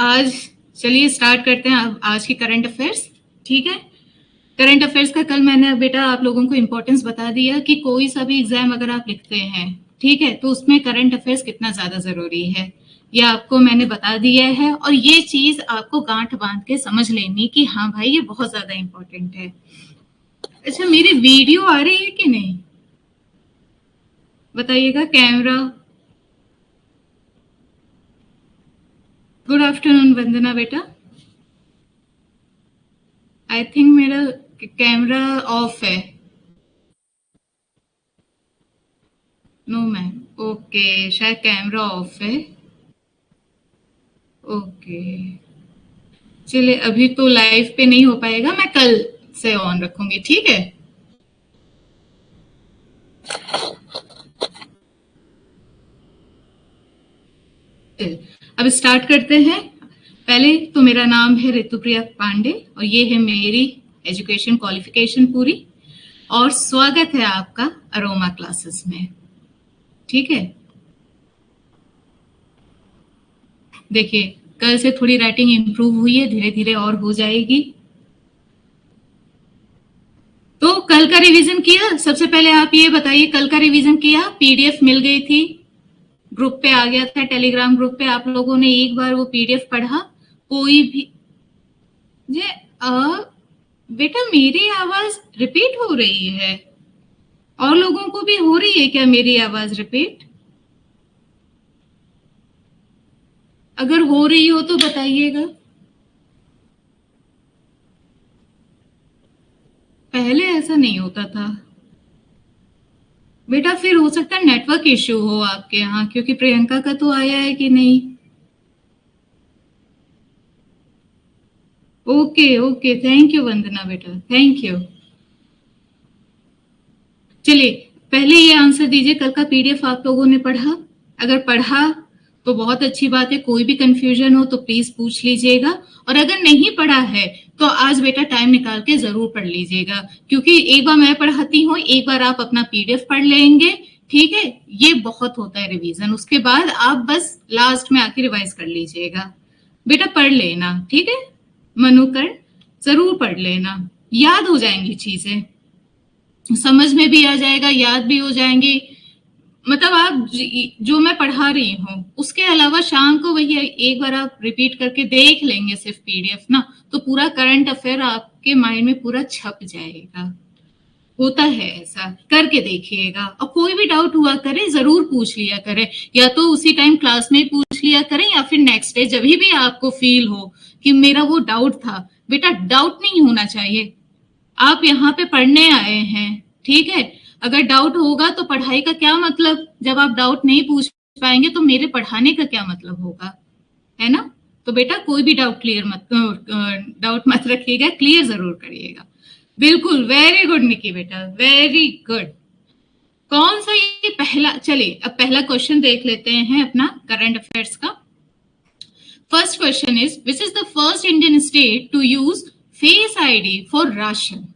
आज चलिए स्टार्ट करते हैं अब आज की करंट अफेयर्स। ठीक है, करंट अफेयर्स का कल मैंने बेटा आप लोगों को इम्पोर्टेंस बता दिया कि कोई सा भी एग्जाम अगर आप लिखते हैं, ठीक है, तो उसमें करंट अफेयर्स कितना ज्यादा जरूरी है ये आपको मैंने बता दिया है। और ये चीज आपको गांठ बांध के समझ लेनी कि हाँ भाई ये बहुत ज्यादा इम्पोर्टेंट है। अच्छा, मेरी वीडियो आ रही है कि नहीं बताइएगा। कैमरा, गुड आफ्टरनून वंदना बेटा। आई थिंक मेरा कैमरा ऑफ है। नो मैम, ओके, शायद कैमरा ऑफ है। ओके, चलिए अभी तो लाइव पे नहीं हो पाएगा, मैं कल से ऑन रखूंगी, ठीक है। अब स्टार्ट करते हैं। पहले तो मेरा नाम है ऋतुप्रिया पांडे और ये है मेरी एजुकेशन क्वालिफिकेशन पूरी, और स्वागत है आपका अरोमा क्लासेस में, ठीक है। देखिए कल से थोड़ी राइटिंग इंप्रूव हुई है, धीरे धीरे और हो जाएगी। तो कल का रिवीजन किया? सबसे पहले आप ये बताइए, कल का रिवीजन किया? पीडीएफ मिल गई थी, ग्रुप पे आ गया था, टेलीग्राम ग्रुप पे आप लोगों ने एक बार वो पीडीएफ पढ़ा? कोई भी बेटा मेरी आवाज रिपीट हो रही है? और लोगों को भी हो रही है क्या मेरी आवाज रिपीट? अगर हो रही हो तो बताइएगा। पहले ऐसा नहीं होता था बेटा, फिर हो सकता है नेटवर्क इश्यू हो आपके यहाँ, क्योंकि प्रियंका का तो आया है कि नहीं? ओके ओके, थैंक यू वंदना बेटा, थैंक यू। चलिए पहले ये आंसर दीजिए, कल का पीडीएफ आप लोगों ने पढ़ा? अगर पढ़ा तो बहुत अच्छी बात है, कोई भी कंफ्यूजन हो तो प्लीज पूछ लीजिएगा, और अगर नहीं पढ़ा है तो आज बेटा टाइम निकाल के जरूर पढ़ लीजिएगा, क्योंकि एक बार मैं पढ़ाती हूँ, एक बार आप अपना पीडीएफ पढ़ लेंगे, ठीक है। ये बहुत होता है रिवीजन, उसके बाद आप बस लास्ट में आके रिवाइज कर लीजिएगा। बेटा पढ़ लेना, ठीक है, मनुकरण जरूर पढ़ लेना, याद हो जाएंगी चीजें, समझ में भी आ जाएगा, याद भी हो जाएंगी। मतलब आप जो मैं पढ़ा रही हूँ उसके अलावा शाम को वही एक बार आप रिपीट करके देख लेंगे सिर्फ पीडीएफ ना, तो पूरा करंट अफेयर आपके माइंड में पूरा छप जाएगा। होता है ऐसा, करके देखिएगा। और कोई भी डाउट हुआ करे जरूर पूछ लिया करें, या तो उसी टाइम क्लास में पूछ लिया करें या फिर नेक्स्ट डे, जब भी आपको फील हो कि मेरा वो डाउट था। बेटा डाउट नहीं होना चाहिए, आप यहाँ पे पढ़ने आए हैं, ठीक है। अगर डाउट होगा तो पढ़ाई का क्या मतलब, जब आप डाउट नहीं पूछ पाएंगे तो मेरे पढ़ाने का क्या मतलब होगा, है ना। तो बेटा कोई भी डाउट मत रखिएगा, क्लियर जरूर करिएगा। बिल्कुल, वेरी गुड निकी बेटा, वेरी गुड। कौन सा ये पहला, चलिए अब पहला क्वेश्चन देख लेते हैं अपना करंट अफेयर्स का। First question is, which is the first Indian state to use face ID for ration?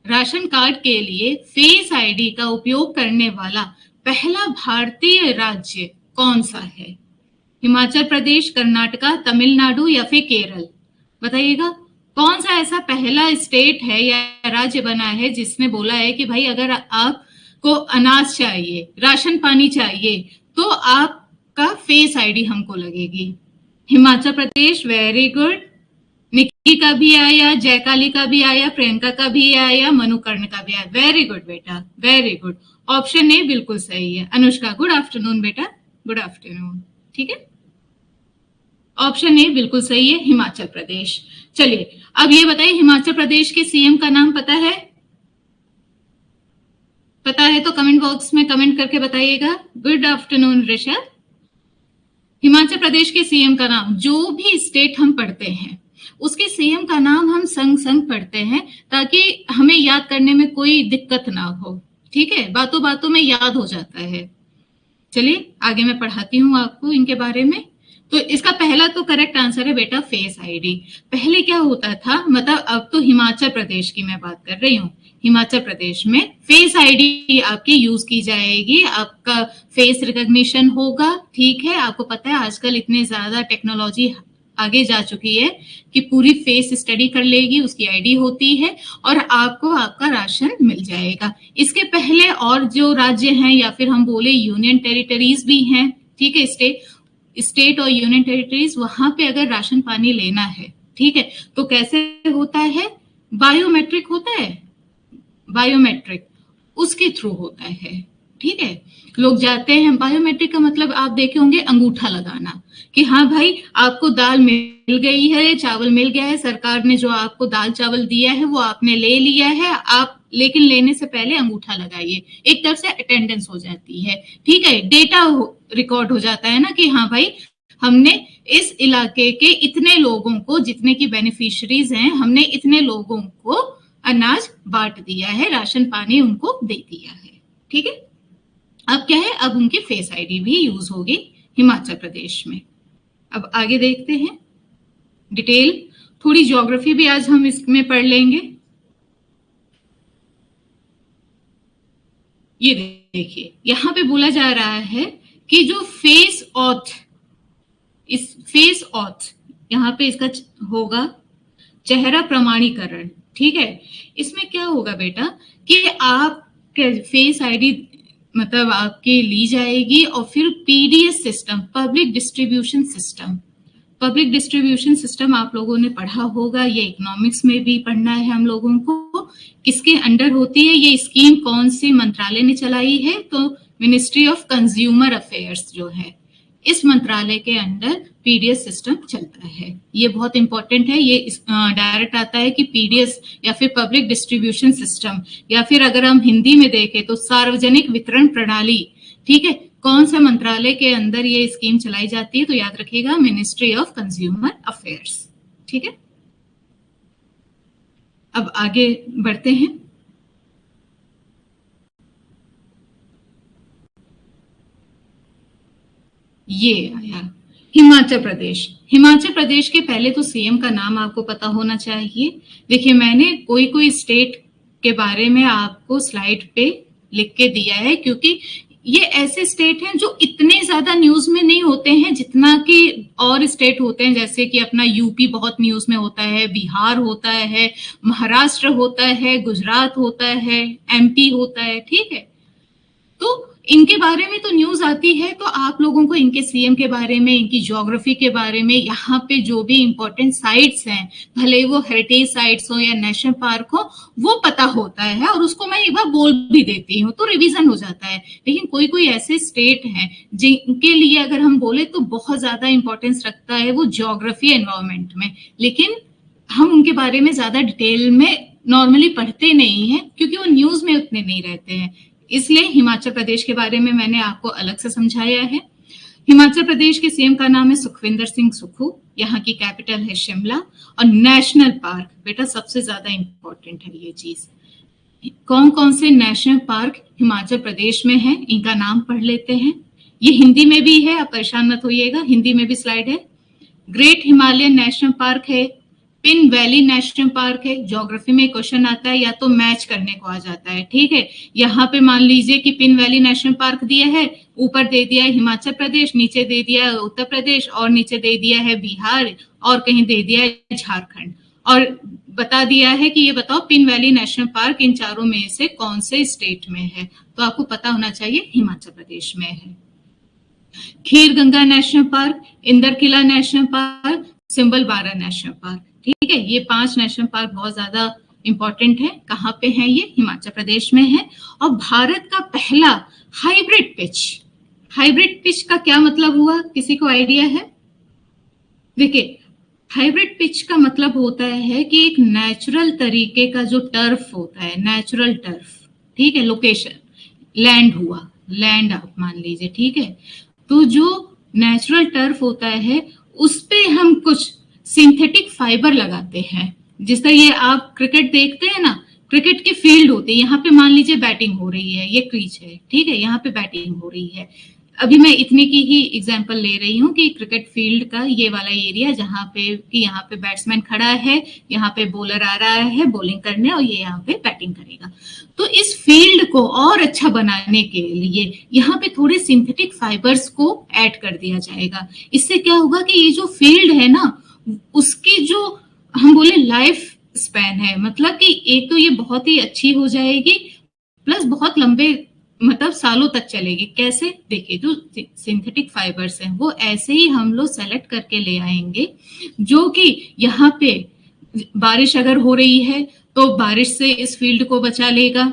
Ration card के लिए फेस आईडी का उपयोग करने वाला पहला भारतीय राज्य कौन सा है? हिमाचल प्रदेश, कर्नाटका, तमिलनाडु या फिर केरल? बताइएगा कौन सा ऐसा पहला स्टेट है या राज्य बना है जिसने बोला है कि भाई अगर आपको अनाज चाहिए, राशन पानी चाहिए, तो आपका फेस आईडी हमको लगेगी। Himachal Pradesh, very good. निकी का भी आया, जयकाली का भी आया, प्रियंका का भी आया, मनुकर्ण का भी आया, वेरी गुड बेटा, वेरी गुड। ऑप्शन ए बिल्कुल सही है। अनुष्का, गुड आफ्टरनून बेटा, गुड आफ्टरनून, ठीक है। ऑप्शन ए बिल्कुल सही है, हिमाचल प्रदेश। चलिए अब ये बताइए, हिमाचल प्रदेश के सीएम का नाम पता है? पता है तो कमेंट बॉक्स में कमेंट करके बताइएगा। Good afternoon Rishabh. हिमाचल प्रदेश के सीएम का नाम, जो भी स्टेट हम पढ़ते हैं उसके सीएम का नाम हम संग संग पढ़ते हैं, ताकि हमें याद करने में कोई दिक्कत ना हो, ठीक है, बातों बातों में याद हो जाता है। चलिए आगे मैं पढ़ाती हूँ आपको इनके बारे में। तो इसका पहला तो करेक्ट आंसर है बेटा फेस आईडी। पहले क्या होता था, मतलब अब तो हिमाचल प्रदेश की मैं बात कर रही हूँ, हिमाचल प्रदेश में फेस आईडी आपकी यूज की जाएगी, आपका फेस रिकॉग्निशन होगा, ठीक है। आपको पता है आजकल इतने ज्यादा टेक्नोलॉजी आगे जा चुकी है कि पूरी फेस स्टडी कर लेगी, उसकी आईडी होती है और आपको आपका राशन मिल जाएगा। इसके पहले और जो राज्य हैं या फिर हम बोले यूनियन टेरिटरीज भी हैं, ठीक है, स्टेट और यूनियन टेरिटरीज, वहां पे अगर राशन पानी लेना है, ठीक है, तो कैसे होता है? बायोमेट्रिक होता है, बायोमेट्रिक उसके थ्रू होता है, ठीक है। लोग जाते हैं, बायोमेट्रिक का मतलब आप देखे होंगे अंगूठा लगाना, कि हाँ भाई आपको दाल मिल गई है, चावल मिल गया है, सरकार ने जो आपको दाल चावल दिया है वो आपने ले लिया है, आप लेकिन लेने से पहले अंगूठा लगाइए। एक तरफ से अटेंडेंस हो जाती है, ठीक है, डेटा रिकॉर्ड हो जाता है ना कि हाँ भाई हमने इस इलाके के इतने लोगों को, जितने की बेनिफिशियरीज हैं, हमने इतने लोगों को अनाज बांट दिया है, राशन पानी उनको दे दिया है, ठीक है। अब क्या है, अब उनकी फेस आईडी भी यूज होगी हिमाचल प्रदेश में। अब आगे देखते हैं डिटेल, थोड़ी ज्योग्राफी भी आज हम इसमें पढ़ लेंगे। ये देखिए यहां पे बोला जा रहा है कि जो फेस ऑथ, इस फेस ऑथ यहाँ पे इसका होगा चेहरा प्रमाणीकरण, ठीक है। इसमें क्या होगा बेटा कि आप फेस आईडी मतलब आपकी ली जाएगी और फिर PDS system, public distribution system, public distribution system आप लोगों ने पढ़ा होगा, ये इकोनॉमिक्स में भी पढ़ना है हम लोगों को। किसके अंडर होती है ये स्कीम, कौन सी मंत्रालय ने चलाई है? तो मिनिस्ट्री ऑफ कंज्यूमर अफेयर्स जो है, इस मंत्रालय के अंडर पीडीएस सिस्टम चलता है। ये बहुत इंपॉर्टेंट है, ये डायरेक्ट आता है कि पीडीएस या फिर पब्लिक डिस्ट्रीब्यूशन सिस्टम, या फिर अगर हम हिंदी में देखें तो सार्वजनिक वितरण प्रणाली, ठीक है, कौन सा मंत्रालय के अंदर ये स्कीम चलाई जाती है? तो याद रखिएगा मिनिस्ट्री ऑफ कंज्यूमर अफेयर्स, ठीक है। अब आगे बढ़ते हैं। ये आया हिमाचल प्रदेश। हिमाचल प्रदेश के पहले तो सीएम का नाम आपको पता होना चाहिए। देखिए मैंने कोई स्टेट के बारे में आपको स्लाइड पे लिख के दिया है, क्योंकि ये ऐसे स्टेट हैं जो इतने ज्यादा न्यूज में नहीं होते हैं जितना कि और स्टेट होते हैं, जैसे कि अपना यूपी बहुत न्यूज में होता है, बिहार होता है, महाराष्ट्र होता है, गुजरात होता है, एमपी होता है, ठीक है। तो इनके बारे में तो न्यूज आती है, तो आप लोगों को इनके सीएम के बारे में, इनकी ज्योग्राफी के बारे में, यहाँ पे जो भी इंपॉर्टेंट साइट्स हैं, भले वो हेरिटेज साइट्स हो या नेशनल पार्क हो, वो पता होता है और उसको मैं एक बार बोल भी देती हूँ तो रिवीजन हो जाता है। लेकिन कोई ऐसे स्टेट हैं जिनके लिए अगर हम बोले तो बहुत ज्यादा इंपॉर्टेंस रखता है वो ज्योग्राफी एनवायरमेंट में, लेकिन हम उनके बारे में ज्यादा डिटेल में नॉर्मली पढ़ते नहीं है क्योंकि वो न्यूज में उतने नहीं रहते हैं। इसलिए हिमाचल प्रदेश के बारे में मैंने आपको अलग से समझाया है। हिमाचल प्रदेश के सीएम का नाम है सुखविंदर सिंह सुक्खू, यहाँ की कैपिटल है शिमला, और नेशनल पार्क, बेटा सबसे ज्यादा इंपॉर्टेंट है ये चीज, कौन कौन से नेशनल पार्क हिमाचल प्रदेश में है इनका नाम पढ़ लेते हैं। ये हिंदी में भी है, आप परेशान मत होइएगा, हिंदी में भी स्लाइड है। ग्रेट हिमालयन नेशनल पार्क है, पिन वैली नेशनल पार्क है। ज्योग्राफी में क्वेश्चन आता है या तो मैच करने को आ जाता है, ठीक है। यहाँ पे मान लीजिए कि पिन वैली नेशनल पार्क दिया है, ऊपर दे दिया है हिमाचल प्रदेश, नीचे दे दिया है उत्तर प्रदेश, और नीचे दे दिया है बिहार, और कहीं दे दिया है झारखंड, और बता दिया है कि ये बताओ पिन वैली नेशनल पार्क इन चारों में से कौन से स्टेट में है। तो आपको पता होना चाहिए हिमाचल प्रदेश में है। खीर गंगा नेशनल पार्क, इंदर किला नेशनल पार्क, सिंबल बारा नेशनल पार्क, ठीक है। ये 5 नेशनल पार्क बहुत ज्यादा इंपॉर्टेंट है। कहाँ पे है ये? हिमाचल प्रदेश में है। और भारत का पहला हाइब्रिड पिच, हाइब्रिड पिच का क्या मतलब हुआ, किसी को आइडिया है? देखिए हाइब्रिड पिच का मतलब होता है कि एक नेचुरल तरीके का जो टर्फ होता है, नेचुरल टर्फ, ठीक है, लोकेशन लैंड हुआ, लैंड आप मान लीजिए, ठीक है। तो जो नेचुरल टर्फ होता है उस पे हम कुछ सिंथेटिक फाइबर लगाते हैं। जिस तरह ये आप क्रिकेट देखते हैं ना, क्रिकेट की फील्ड होती है, यहाँ पे मान लीजिए बैटिंग हो रही है, ये क्रीज है, ठीक है, यहाँ पे बैटिंग हो रही है। अभी मैं इतने की ही एग्जांपल ले रही हूँ कि क्रिकेट फील्ड का ये वाला एरिया जहाँ पे कि यहाँ पे बैट्समैन खड़ा है, यहाँ पे बॉलर आ रहा है बॉलिंग करने, और ये यहाँ पे बैटिंग करेगा। तो इस फील्ड को और अच्छा बनाने के लिए यहाँ पे थोड़े सिंथेटिक फाइबर्स को ऐड कर दिया जाएगा। इससे क्या होगा कि ये जो फील्ड है ना हम बोले लाइफ स्पैन है, मतलब कि एक तो ये बहुत ही अच्छी हो जाएगी, प्लस बहुत लंबे मतलब सालों तक चलेगी। कैसे? देखिए, जो सिंथेटिक फाइबर्स हैं वो ऐसे ही हम लोग सेलेक्ट करके ले आएंगे, जो कि यहाँ पे बारिश अगर हो रही है तो बारिश से इस फील्ड को बचा लेगा,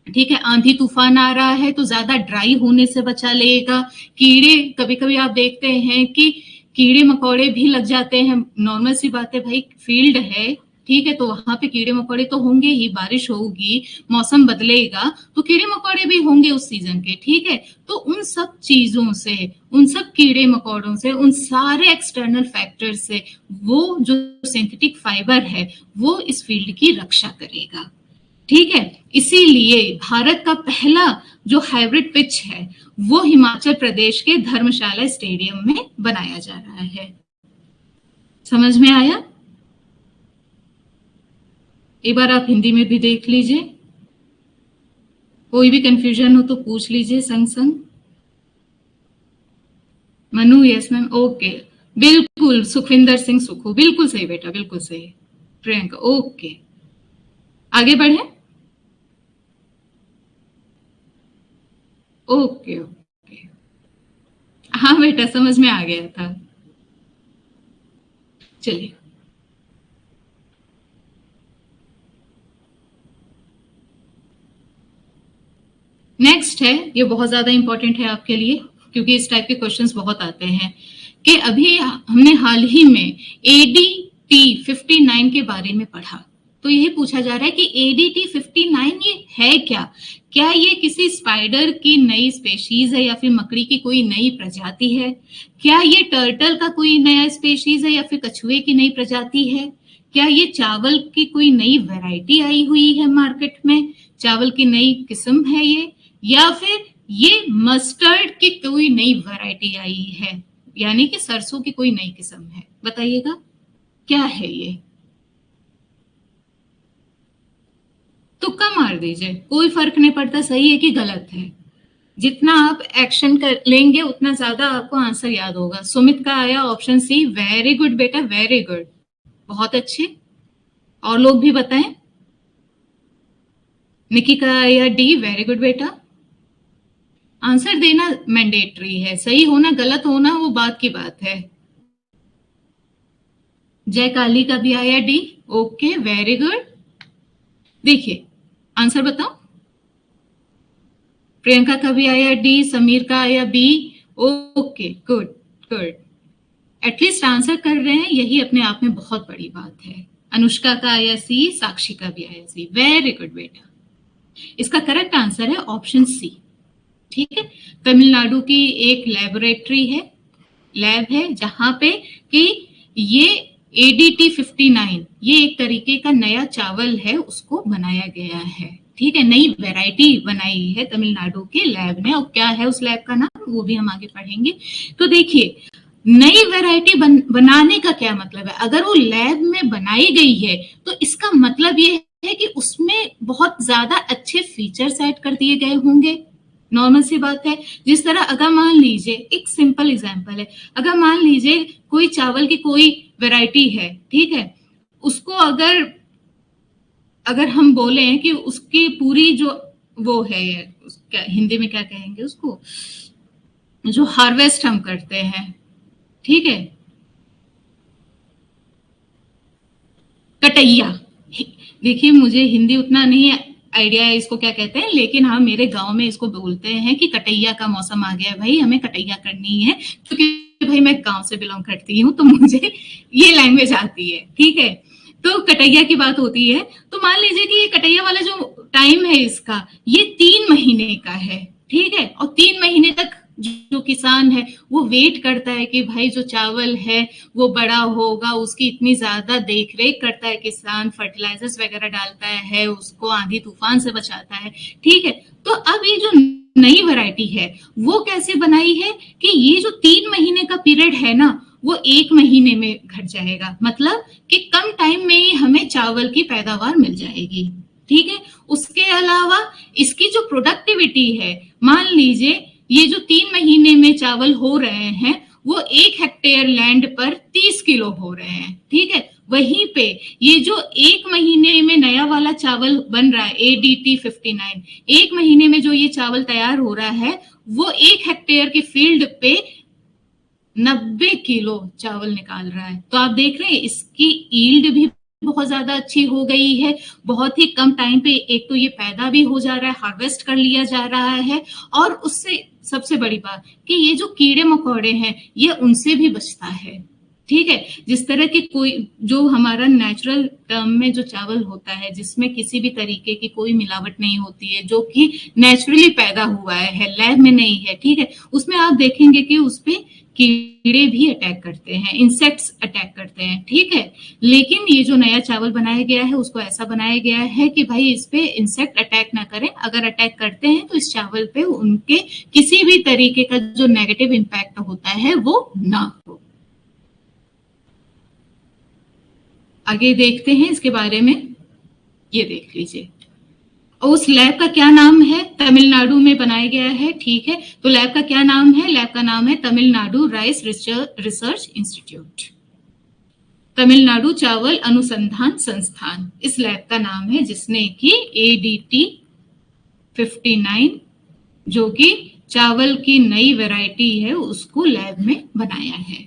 ठीक है। आंधी तूफान आ रहा है तो ज्यादा ड्राई होने से बचा लेगा। कीड़े, कभी कभी आप देखते हैं कि कीड़े मकोड़े भी लग जाते हैं, नॉर्मल सी बात है भाई, फील्ड है, ठीक है, तो वहां पे कीड़े मकोड़े तो होंगे ही, बारिश होगी, मौसम बदलेगा तो कीड़े मकोड़े भी होंगे उस सीजन के, ठीक है। तो उन सब चीजों से, उन सब कीड़े मकोड़ों से, उन सारे एक्सटर्नल फैक्टर से वो जो सिंथेटिक फाइबर है वो इस फील्ड की रक्षा करेगा, ठीक है। इसीलिए भारत का पहला जो हाइब्रिड पिच है वो हिमाचल प्रदेश के धर्मशाला स्टेडियम में बनाया जा रहा है। समझ में आया? एक बार आप हिंदी में भी देख लीजिए, कोई भी कंफ्यूजन हो तो पूछ लीजिए संग संग। मनु, यस मैम, ओके, बिल्कुल। सुखविंदर सिंह सुखू, बिल्कुल सही बेटा, बिल्कुल सही। प्रियंका, ओके, आगे बढ़े। ओके ओके, हाँ बेटा, समझ में आ गया था। चलिए, नेक्स्ट है, ये बहुत ज्यादा इंपॉर्टेंट है आपके लिए, क्योंकि इस टाइप के क्वेश्चंस बहुत आते हैं कि अभी हमने हाल ही में ADT 59 के बारे में पढ़ा। तो यही पूछा जा रहा है कि ADT 59 ये है क्या? क्या ये किसी स्पाइडर की नई स्पेशीज है या फिर मकड़ी की कोई नई प्रजाति है? क्या ये टर्टल का कोई नया स्पेशीज है या फिर कछुए की नई प्रजाति है? क्या ये चावल की कोई नई वैरायटी आई हुई है मार्केट में, चावल की नई किस्म है ये, या फिर ये मस्टर्ड की कोई नई वैरायटी आई है, यानी कि सरसों की कोई नई किस्म है? बताइएगा क्या है ये। तुक्का मार दीजिए, कोई फर्क नहीं पड़ता सही है कि गलत है। जितना आप एक्शन कर लेंगे उतना ज्यादा आपको आंसर याद होगा। सुमित का आया ऑप्शन सी, वेरी गुड बेटा, वेरी गुड, बहुत अच्छे। और लोग भी बताएं। निकी का आया D, वेरी गुड बेटा। आंसर देना मैंडेटरी है, सही होना गलत होना वो बात की बात है। जय काली का भी आया D, ओके, वेरी गुड। देखिए, आंसर बताओ। प्रियंका का भी आया D, समीर का आया B, okay, good good, at least answer कर रहे हैं, यही अपने आप में बहुत बड़ी बात है। अनुष्का का आया C, साक्षी का भी आया C, वेरी गुड बेटा। इसका करेक्ट आंसर है ऑप्शन C, ठीक है। तमिलनाडु की एक लैबोरेटरी है, लैब है, जहां पे कि ये ADT 59 ये एक तरीके का नया चावल है, उसको बनाया गया है, ठीक है। नई वैरायटी बनाई है तमिलनाडु के लैब ने, और क्या है उस लैब का नाम वो भी हम आगे पढ़ेंगे। तो देखिए, नई वैरायटी बनाने का क्या मतलब है? अगर वो लैब में बनाई गई है तो इसका मतलब ये है कि उसमें बहुत ज्यादा अच्छे फीचर्स ऐड कर दिए गए होंगे। नॉर्मल सी बात है। जिस तरह अगर मान लीजिए, एक सिंपल एग्जांपल है, अगर मान लीजिए कोई चावल की कोई वैरायटी है, ठीक है, उसको अगर हम बोले कि उसकी पूरी जो वो है, क्या हिंदी में क्या कहेंगे उसको, जो हार्वेस्ट हम करते हैं, ठीक है, कटैया। देखिए, मुझे हिंदी उतना नहीं आइडिया है इसको क्या कहते हैं, लेकिन हाँ मेरे गांव में इसको बोलते हैं कि कटैया का मौसम आ गया भाई, हमें कटैया करनी है, क्योंकि भाई मैं गांव से बिलोंग करती हूँ तो मुझे ये लैंग्वेज आती है, ठीक है। तो कटैया की बात होती है, तो मान लीजिए कि ये कटैया वाला जो टाइम है इसका, ये 3 महीने का है, ठीक है। और 3 महीने तक जो किसान है वो वेट करता है कि भाई जो चावल है वो बड़ा होगा, उसकी इतनी ज्यादा देख रेख करता है किसान, फर्टिलाइजर्स वगैरह डालता है, उसको आंधी तूफान से बचाता है, ठीक है। तो अब ये जो नई वैरायटी है वो कैसे बनाई है कि ये जो 3 महीने का पीरियड है ना, वो 1 महीने में घट जाएगा, मतलब कि कम टाइम में ही हमें चावल की पैदावार मिल जाएगी, ठीक है। उसके अलावा इसकी जो प्रोडक्टिविटी है, मान लीजिए ये जो 3 महीने में चावल हो रहे हैं वो 1 हेक्टेयर लैंड पर 30 किलो हो रहे हैं, ठीक है। वहीं पे ये जो 1 महीने में नया वाला चावल बन रहा है ADT 59, 1 महीने में जो ये चावल तैयार हो रहा है वो 1 हेक्टेयर के फील्ड पे 90 किलो चावल निकाल रहा है। तो आप देख रहे हैं इसकी ईल्ड भी बहुत ज्यादा अच्छी हो गई है, बहुत ही कम टाइम पे एक तो ये पैदा भी हो जा रहा है, हार्वेस्ट कर लिया जा रहा है, और उससे सबसे बड़ी बात कि ये जो कीड़े मकोड़े हैं ये उनसे भी बचता है। ठीक है, जिस तरह के कोई जो हमारा नेचुरल टर्म में जो चावल होता है जिसमें किसी भी तरीके की कोई मिलावट नहीं होती है, जो कि नेचुरली पैदा हुआ है, लैब में नहीं है, ठीक है, उसमें आप देखेंगे कि उसपे कीड़े भी अटैक करते हैं, इंसेक्ट्स अटैक करते हैं, ठीक है। लेकिन ये जो नया चावल बनाया गया है उसको ऐसा बनाया गया है कि भाई इस पे इंसेक्ट अटैक ना करें, अगर अटैक करते हैं तो इस चावल पे उनके किसी भी तरीके का जो नेगेटिव इम्पैक्ट होता है वो ना हो। आगे देखते हैं इसके बारे में, ये देख लीजिए। उस लैब का क्या नाम है, तमिलनाडु में बनाया गया है, ठीक है। तो लैब का क्या नाम है, लैब का नाम है Tamil Nadu rice research institute, Tamil Nadu चावल अनुसंधान संस्थान इस लैब का नाम है, जिसने कि ADT 59 जो कि चावल की नई वैरायटी है उसको लैब में बनाया है,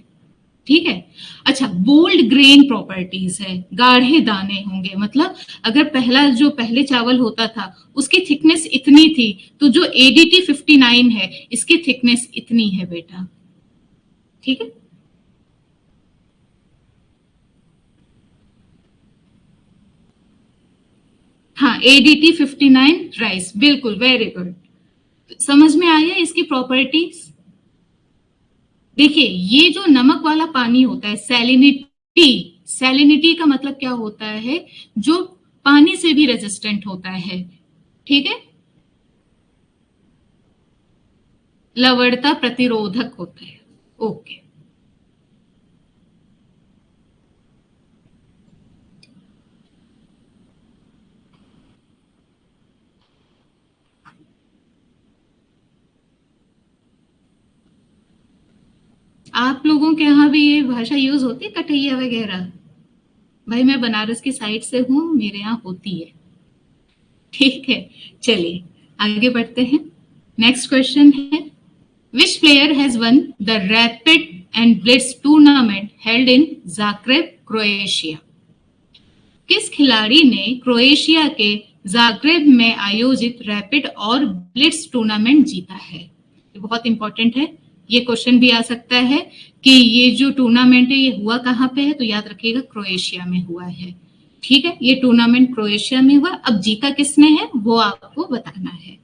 ठीक है। अच्छा, बोल्ड ग्रेन प्रॉपर्टीज है, गाढ़े दाने होंगे, मतलब अगर पहले चावल होता था उसकी थिकनेस इतनी थी, तो जो ADT 59 है इसकी थिकनेस इतनी है बेटा, ठीक है। हाँ, ADT 59 राइस, बिल्कुल, वेरी गुड। समझ में आया इसकी प्रॉपर्टीज। देखिए, ये जो नमक वाला पानी होता है, सैलिनिटी का मतलब क्या होता है, जो पानी से भी रेजिस्टेंट होता है, ठीक है, लवणता प्रतिरोधक होता है, ओके। आप लोगों के यहाँ भी ये भाषा यूज होती है, कटैया वगैरह? भाई मैं बनारस की साइड से हूं, मेरे यहाँ होती है, ठीक है। चलिए आगे बढ़ते हैं। नेक्स्ट क्वेश्चन है, विच player has one the rapid and blitz tournament held in Zagreb, Croatia? किस खिलाड़ी ने क्रोएशिया के जाग्रेब में आयोजित रैपिड और ब्लिट्ज टूर्नामेंट जीता है? ये बहुत इंपॉर्टेंट है, ये क्वेश्चन भी आ सकता है कि ये जो टूर्नामेंट है ये हुआ कहाँ पे है, तो याद रखिएगा क्रोएशिया में हुआ है, ठीक है। ये टूर्नामेंट क्रोएशिया में हुआ, अब जीता किसने है वो आपको बताना है।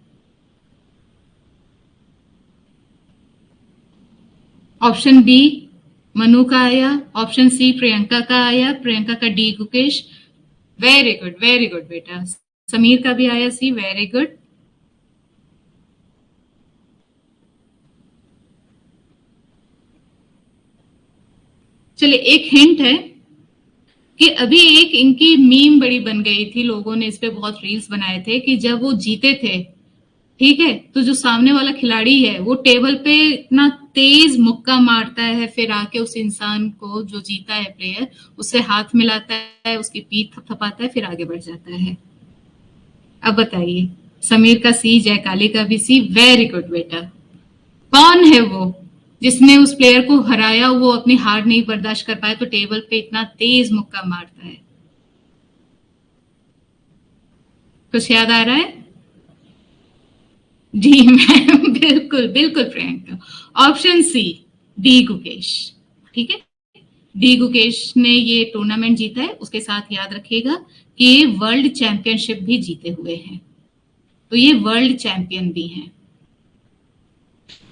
ऑप्शन बी मनु का आया, ऑप्शन सी प्रियंका का आया, प्रियंका का डी गुकेश, वेरी गुड बेटा। समीर का भी आया सी, वेरी गुड। चलिए एक हिंट है कि अभी एक इनकी मीम बड़ी बन गई थी, लोगों ने इस पे बहुत रील्स बनाए थे कि जब वो जीते थे, ठीक है, तो जो सामने वाला खिलाड़ी है वो टेबल पे इतना तेज मुक्का मारता है, फिर आके उस इंसान को जो जीता है प्लेयर उससे हाथ मिलाता है, उसकी पीठ थपथपाता है, फिर आगे बढ़ जाता है। अब बताइए, समीर का सी, जयकाली का भी सी, वेरी गुड बेटा। कौन है वो जिसने उस प्लेयर को हराया, वो अपनी हार नहीं बर्दाश्त कर पाया तो टेबल पे इतना तेज मुक्का मारता है? कुछ याद आ रहा है? जी मैम, बिल्कुल Priyanka, option C D Gukesh, ठीक है। डी गुकेश ने ये टूर्नामेंट जीता है, उसके साथ याद रखिएगा कि ये वर्ल्ड चैंपियनशिप भी जीते हुए हैं, तो ये वर्ल्ड चैंपियन भी हैं।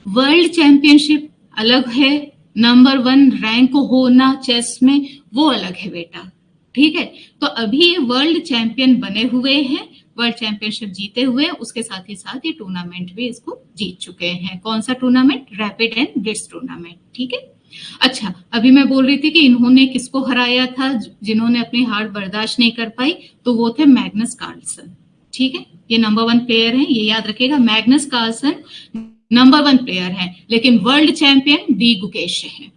वर्ल्ड चैंपियनशिप अलग है, नंबर 1 रैंक होना चेस में वो अलग है बेटा, ठीक है। तो अभी ये वर्ल्ड चैंपियन बने हुए हैं, वर्ल्ड चैंपियनशिप जीते हुए, उसके साथ ही साथ ये टूर्नामेंट भी इसको जीत चुके हैं। कौन सा tournament? Rapid and blitz tournament, ठीक है। अच्छा, अभी मैं बोल रही थी कि इन्होंने किसको हराया था, जिन्होंने अपनी हार बर्दाश्त नहीं कर पाई, तो वो थे मैग्नस कार्लसन, ठीक है। ये नंबर 1 प्लेयर है, ये याद रखिएगा, मैग्नस कार्लसन नंबर 1 प्लेयर है, लेकिन वर्ल्ड चैंपियन डी गुकेश है।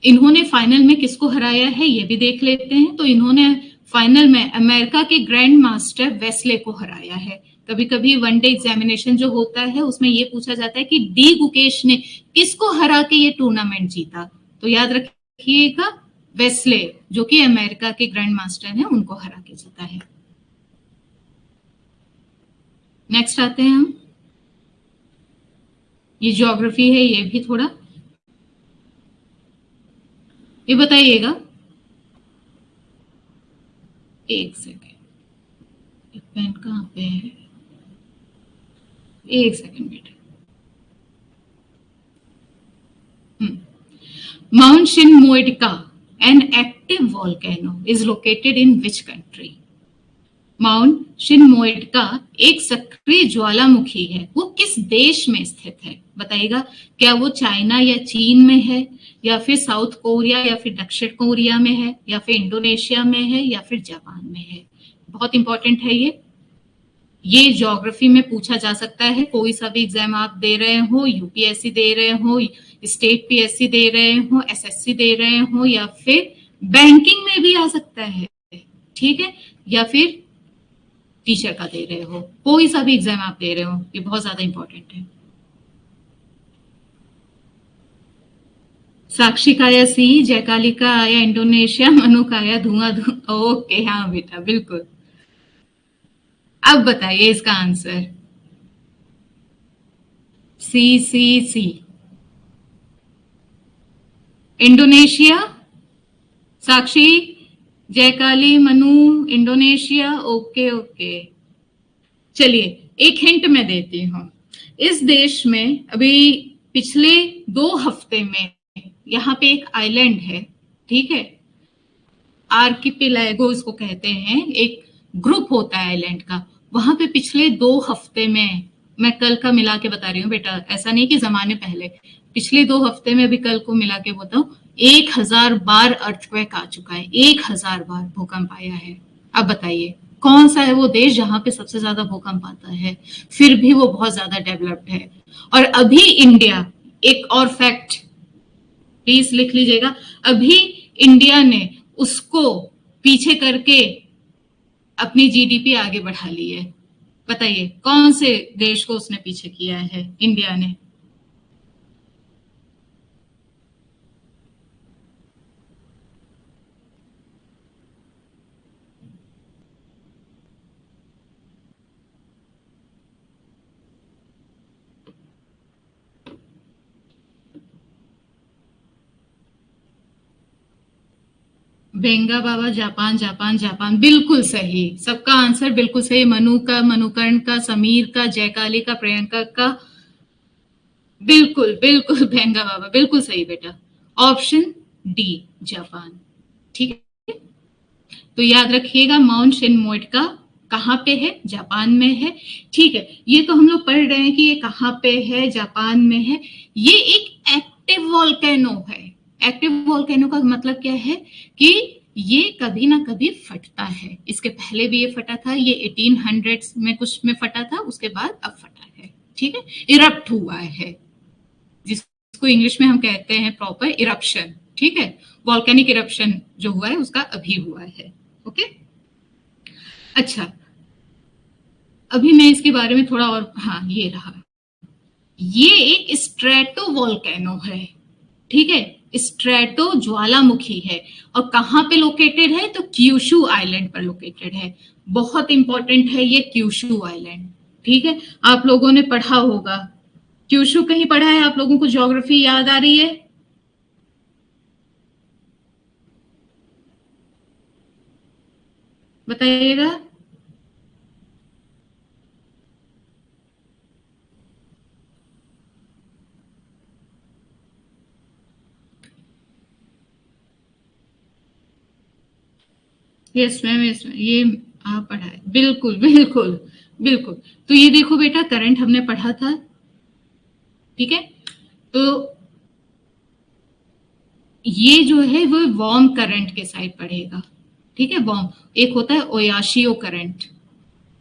इन्होंने फाइनल में किसको हराया है ये भी देख लेते हैं। तो इन्होंने फाइनल में अमेरिका के ग्रैंड मास्टर वेस्ले को हराया है। कभी कभी वनडे एग्जामिनेशन जो होता है उसमें ये पूछा जाता है कि डी गुकेश ने किसको हरा के ये टूर्नामेंट जीता, तो याद रखिएगा वेस्ले जो कि अमेरिका के ग्रैंड मास्टर हैं उनको हरा के जीता है। नेक्स्ट आते हैं हम, ये ज्योग्राफी है, ये भी थोड़ा ये बताइएगा। एक सेकेंड, पेन कहाँ पे है, एक सेकेंड बेटा। Mount Shinmoidka, an active volcano, is located in which country? Mount Shinmoedake एक सक्रिय ज्वालामुखी है, वो किस देश में स्थित है बताइएगा। क्या वो चाइना या चीन में है, या फिर साउथ कोरिया या फिर दक्षिण कोरिया में है, या फिर इंडोनेशिया में है, या फिर जापान में है? बहुत इंपॉर्टेंट है ये ज्योग्राफी में पूछा जा सकता है। कोई सा भी एग्जाम आप दे रहे हो, यूपीएससी दे रहे हो, स्टेट पीएससी दे रहे हो, एसएससी दे रहे हो, या फिर बैंकिंग में भी आ सकता है, ठीक है, या फिर टीचर का दे रहे हो, कोई सा भी एग्जाम आप दे रहे हो, ये बहुत ज्यादा इंपॉर्टेंट है। साक्षी का आया सी, जयकाली का आया इंडोनेशिया, मनु का आया धुआं धुआं। ओके हाँ बेटा बिल्कुल। अब बताइए इसका आंसर, सी इंडोनेशिया। साक्षी, जयकाली, मनु, इंडोनेशिया। ओके चलिए एक हिंट मैं देती हूँ। इस देश में अभी पिछले 2 हफ्ते में यहाँ पे एक आइलैंड है, ठीक है, आर्किपेलागो इसको कहते हैं, एक ग्रुप होता है आइलैंड का। वहां पे पिछले 2 हफ्ते में, मैं कल का मिला के बता रही हूँ बेटा, ऐसा नहीं कि जमाने पहले, पिछले 2 हफ्ते में, अभी कल को मिला के बताऊं, 1000 बार अर्थक्वेक आ चुका है, 1000 बार भूकंप आया है। अब बताइए कौन सा है वो देश जहां पे सबसे ज्यादा भूकंप आता है, फिर भी वो बहुत ज्यादा डेवलप्ड है। और अभी इंडिया, एक और फैक्ट प्लीज लिख लीजिएगा, अभी इंडिया ने उसको पीछे करके अपनी जीडीपी आगे बढ़ा ली है। बताइए कौन से देश को उसने पीछे किया है इंडिया ने? बेंगा बाबा, जापान बिल्कुल सही, सबका आंसर बिल्कुल सही। मनु का, मनुकर्ण का, समीर का, जयकाली का, प्रियंका का, बिल्कुल बेंगा बाबा बिल्कुल सही बेटा, ऑप्शन डी जापान, ठीक है। तो याद रखिएगा माउंट शिनमोइडका कहाँ पे है? जापान में है, ठीक है। ये तो हम लोग पढ़ रहे हैं कि ये कहाँ पे है, जापान में है। ये एक एक्टिव वॉल्केनो है। एक्टिव वॉल्केनो का मतलब क्या है कि ये कभी ना कभी फटता है। इसके पहले भी ये फटा था, ये 1800s में कुछ में फटा था, उसके बाद अब फटा है, ठीक है, इरप्ट हुआ है, जिसको इंग्लिश में हम कहते हैं प्रॉपर इरप्शन, ठीक है। वॉल्केनिक इरप्शन जो हुआ है उसका अभी हुआ है, ओके। अच्छा, अभी मैं इसके बारे में थोड़ा और, हाँ ये रहा, ये एक स्ट्रेटो वॉल्केनो है, ठीक है, स्ट्रेटो ज्वालामुखी है। और कहाँ पे लोकेटेड है? तो क्यूशू आइलैंड पर लोकेटेड है। बहुत इंपॉर्टेंट है ये क्यूशू आइलैंड, ठीक है, आप लोगों ने पढ़ा होगा। क्यूशू कहीं पढ़ा है आप लोगों को? ज्योग्राफी याद आ रही है? बताइएगा। यस मैम, ये आप पढ़ा है, बिल्कुल। तो ये देखो बेटा, करंट हमने पढ़ा था, ठीक है। तो ये जो है वो वार्म करंट के साइड पढ़ेगा, ठीक है। वार्म एक होता है ओयाशियो करंट,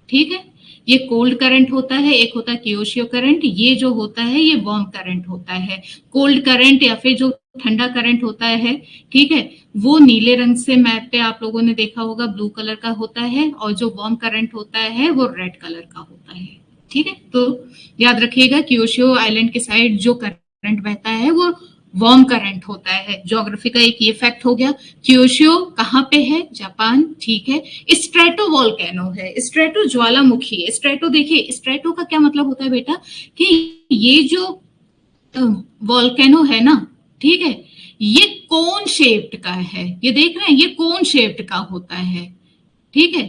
ठीक है, ये कोल्ड करंट होता है, एक होता है कियोशियो करंट। ये जो होता है ये वार्म करंट होता है। कोल्ड करंट या फिर जो ठंडा करंट होता है, ठीक है, वो नीले रंग से मैप पे आप लोगों ने देखा होगा ब्लू कलर का होता है, और जो वार्म करंट होता है वो रेड कलर का होता है, ठीक है। तो याद रखिएगा क्यूशो आइलैंड के साइड जो करंट बहता है वो वार्म करंट होता है। ज्योग्राफी का एक ये फैक्ट हो गया। क्यूशो कहाँ पे है? जापान, ठीक है। स्ट्रेटो वोल्केनो है, स्ट्रेटो ज्वालामुखी है। स्ट्रेटो देखिए, स्ट्रेटो का क्या मतलब होता है बेटा, कि ये जो वोल्केनो है ना, ठीक है, ये कोन शेप्ड का है, ये देख रहे हैं, ये कोन शेप्ड का होता है, ठीक है,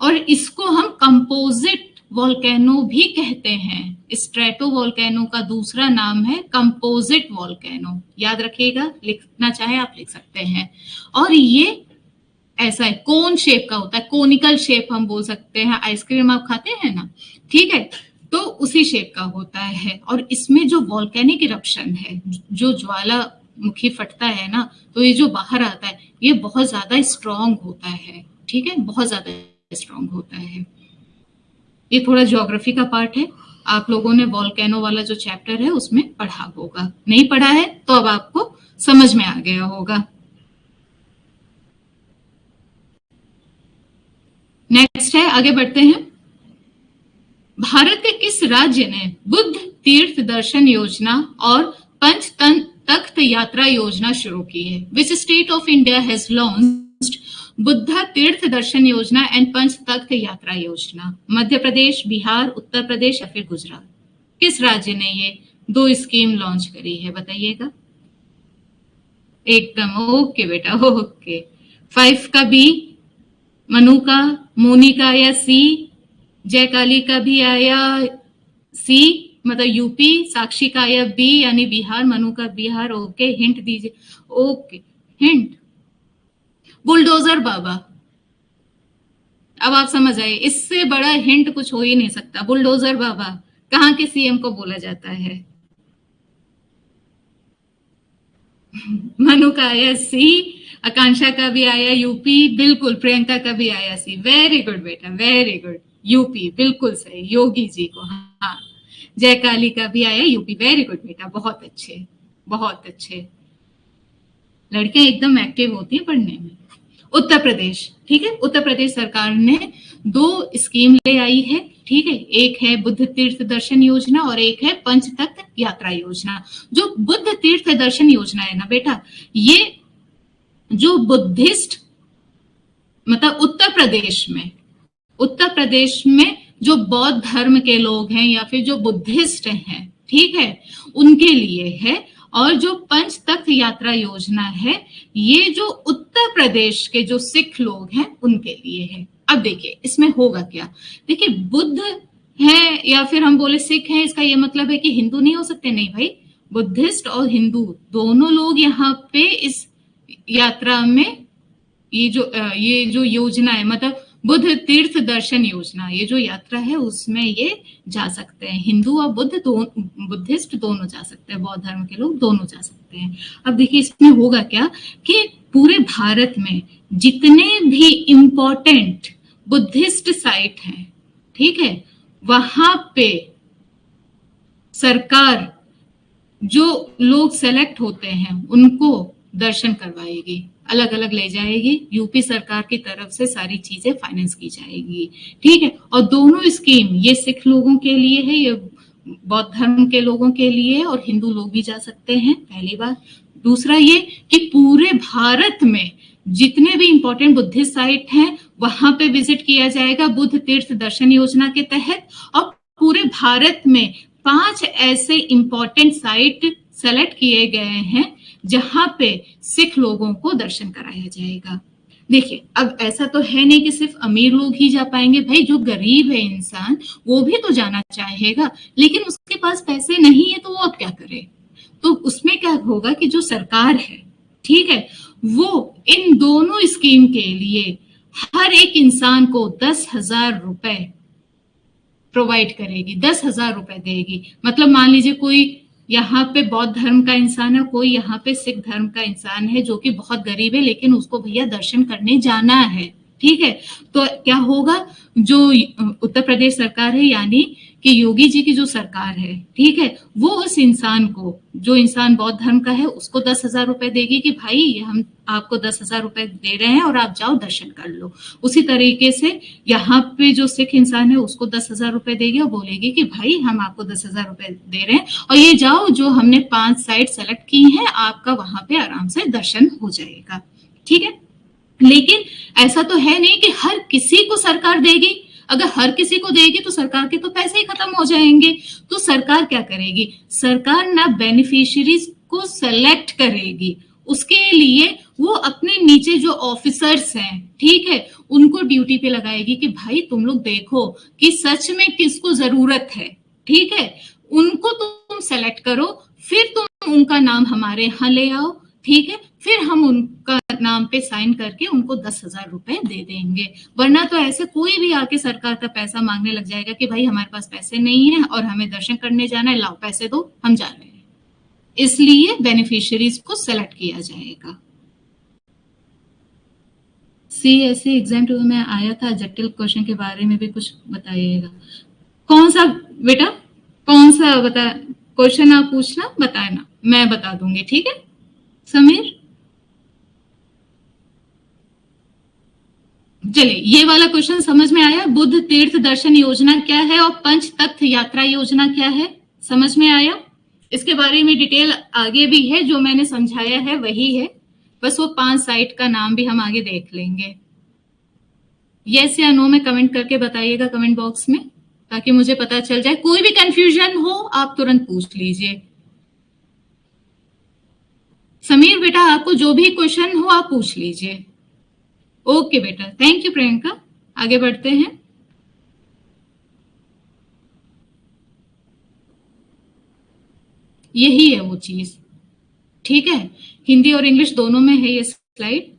और इसको हम कंपोजिट वोल्केनो भी कहते हैं। स्ट्रेटो वोल्केनो का दूसरा नाम है कंपोजिट वोल्केनो, याद रखिएगा, लिखना चाहे आप लिख सकते हैं। और ये ऐसा है, कोन शेप का होता है, कोनिकल शेप हम बोल सकते हैं। आइसक्रीम आप खाते हैं ना, ठीक है, तो उसी शेप का होता है। और इसमें जो वॉल्केनिक इरप्शन है, जो ज्वालामुखी फटता है ना, तो ये जो बाहर आता है ये बहुत ज्यादा स्ट्रांग होता है, ठीक है, बहुत ज्यादा स्ट्रांग होता है। ये थोड़ा ज्योग्राफी का पार्ट है, आप लोगों ने वॉल्केनो वाला जो चैप्टर है उसमें पढ़ा होगा, नहीं पढ़ा है तो अब आपको समझ में आ गया होगा। नेक्स्ट है, आगे बढ़ते हैं। भारत के किस राज्य ने बुद्ध तीर्थ दर्शन योजना और पंच तख्त यात्रा योजना शुरू की है? Which state of India has launched Buddha तीर्थ दर्शन योजना एंड पंच तख्त यात्रा योजना? मध्य प्रदेश, बिहार, उत्तर प्रदेश या फिर गुजरात? किस राज्य ने ये दो स्कीम लॉन्च करी है, बताइएगा। एकदम ओके बेटा, ओके। 5 का बी, मनु का, मोनी का या सी, जयकाली का भी आया सी, मतलब यूपी, साक्षी का आया बी यानी बिहार, मनु का बिहार, ओके। हिंट दीजिए, ओके, हिंट बुलडोजर बाबा। अब आप समझ आए, इससे बड़ा हिंट कुछ हो ही नहीं सकता। बुलडोजर बाबा कहाँ के सीएम को बोला जाता है? मनु का आया सी, आकांक्षा का भी आया यूपी, बिल्कुल। प्रियंका का भी आया सी, वेरी गुड बेटा, वेरी गुड, यूपी बिल्कुल सही, योगी जी को। हाँ, जयकाली का भी आया यूपी, वेरी गुड बेटा, बहुत अच्छे, बहुत अच्छे। लड़कियां एकदम एक्टिव होती हैं पढ़ने में। उत्तर प्रदेश, ठीक है, उत्तर प्रदेश सरकार ने 2 स्कीम ले आई है, ठीक है, एक है बुद्ध तीर्थ दर्शन योजना और एक है पंच तख्त यात्रा योजना। जो बुद्ध तीर्थ दर्शन योजना है ना बेटा, ये जो बुद्धिस्ट, मतलब उत्तर प्रदेश में जो बौद्ध धर्म के लोग हैं या फिर जो बुद्धिस्ट हैं, ठीक है, उनके लिए है। और जो पंच तख्त यात्रा योजना है, ये जो उत्तर प्रदेश के जो सिख लोग हैं उनके लिए है। अब देखिए इसमें होगा क्या, देखिए बुद्ध है या फिर हम बोले सिख हैं, इसका ये मतलब है कि हिंदू नहीं हो सकते, नहीं भाई, बुद्धिस्ट और हिंदू दोनों लोग यहाँ पे इस यात्रा में, ये जो योजना है, मतलब बुद्ध तीर्थ दर्शन योजना, ये जो यात्रा है उसमें ये जा सकते हैं। हिंदू और बुद्धिस्ट दोनों जा सकते हैं, बौद्ध धर्म के लोग दोनों जा सकते हैं। अब देखिए इसमें होगा क्या कि पूरे भारत में जितने भी इम्पोर्टेंट बुद्धिस्ट साइट हैं, ठीक है, वहां पे सरकार जो लोग सेलेक्ट होते हैं उनको दर्शन करवाएगी, अलग अलग ले जाएगी, यूपी सरकार की तरफ से सारी चीजें फाइनेंस की जाएगी, ठीक है। और दोनों स्कीम, ये सिख लोगों के लिए है, ये बौद्ध धर्म के लोगों के लिए है, और हिंदू लोग भी जा सकते हैं, पहली बात। दूसरा ये कि पूरे भारत में जितने भी इंपॉर्टेंट बुद्धिस्ट साइट हैं वहां पे विजिट किया जाएगा बुद्ध तीर्थ दर्शन योजना के तहत। और पूरे भारत में 5 ऐसे इंपॉर्टेंट साइट सेलेक्ट किए गए हैं जहां पे सिख लोगों को दर्शन कराया जाएगा। देखिए अब ऐसा तो है नहीं कि सिर्फ अमीर लोग ही जा पाएंगे, भाई जो गरीब है इंसान वो भी तो जाना चाहेगा, लेकिन उसके पास पैसे नहीं है तो वो अब क्या करे। तो उसमें क्या होगा कि जो सरकार है, ठीक है, वो इन दोनों स्कीम के लिए हर एक इंसान को 10,000 रुपए प्रोवाइड करेगी, 10,000 रुपए देगी। मतलब मान लीजिए कोई यहाँ पे बौद्ध धर्म का इंसान है, कोई यहाँ पे सिख धर्म का इंसान है जो कि बहुत गरीब है, लेकिन उसको भैया दर्शन करने जाना है, ठीक है, तो क्या होगा, जो उत्तर प्रदेश सरकार है यानी कि योगी जी की जो सरकार है, ठीक है, वो उस इंसान को, जो इंसान बौद्ध धर्म का है, उसको 10,000 रुपए देगी कि भाई हम आपको 10,000 रुपए दे रहे हैं और आप जाओ दर्शन कर लो। उसी तरीके से यहाँ पे जो सिख इंसान है उसको 10,000 रुपए देगी और बोलेगी कि भाई हम आपको 10,000 रुपए दे रहे हैं और ये जाओ, जो हमने 5 साइट सेलेक्ट की हैं, आपका वहां पे आराम से दर्शन हो जाएगा। ठीक है, लेकिन ऐसा तो है नहीं कि हर किसी को सरकार देगी। अगर हर किसी को देगी तो सरकार के तो पैसे ही खत्म हो जाएंगे। तो सरकार क्या करेगी? सरकार ना बेनिफिशियरीज को सेलेक्ट करेगी, उसके लिए वो अपने नीचे जो ऑफिसर्स हैं, ठीक है, उनको ड्यूटी पे लगाएगी कि भाई तुम लोग देखो कि सच में किसको जरूरत है, ठीक है, उनको तुम सेलेक्ट करो, फिर तुम उनका नाम हमारे यहाँ ले आओ, ठीक है, फिर हम उनका नाम पे साइन करके उनको 10,000 रुपए दे देंगे। वरना तो ऐसे कोई भी आके सरकार का पैसा मांगने लग जाएगा कि भाई हमारे पास पैसे नहीं है और हमें दर्शन करने जाना है, लाओ पैसे दो, हम जा रहे हैं। इसलिए बेनिफिशियरीज को सेलेक्ट किया जाएगा। CSE एग्जाम में आया था, जटिल क्वेश्चन के बारे में भी कुछ बताइएगा। कौन सा बेटा, कौन सा बता क्वेश्चन आप पूछना, बताना, मैं बता दूंगी। ठीक है समीर, चलिए ये वाला क्वेश्चन समझ में आया। बुद्ध तीर्थ दर्शन योजना क्या है और पंच तख्त यात्रा योजना क्या है, समझ में आया? इसके बारे में डिटेल आगे भी है, जो मैंने समझाया है वही है, बस वो 5 साइट का नाम भी हम आगे देख लेंगे। यस या नो में कमेंट करके बताइएगा कमेंट बॉक्स में, ताकि मुझे पता चल जाए। कोई भी कंफ्यूजन हो आप तुरंत पूछ लीजिए। समीर बेटा, आपको जो भी क्वेश्चन हो आप पूछ लीजिए। ओके बेटा, थैंक यू प्रियंका। आगे बढ़ते हैं। यही है वो चीज, ठीक है, हिंदी और इंग्लिश दोनों में है ये स्लाइड।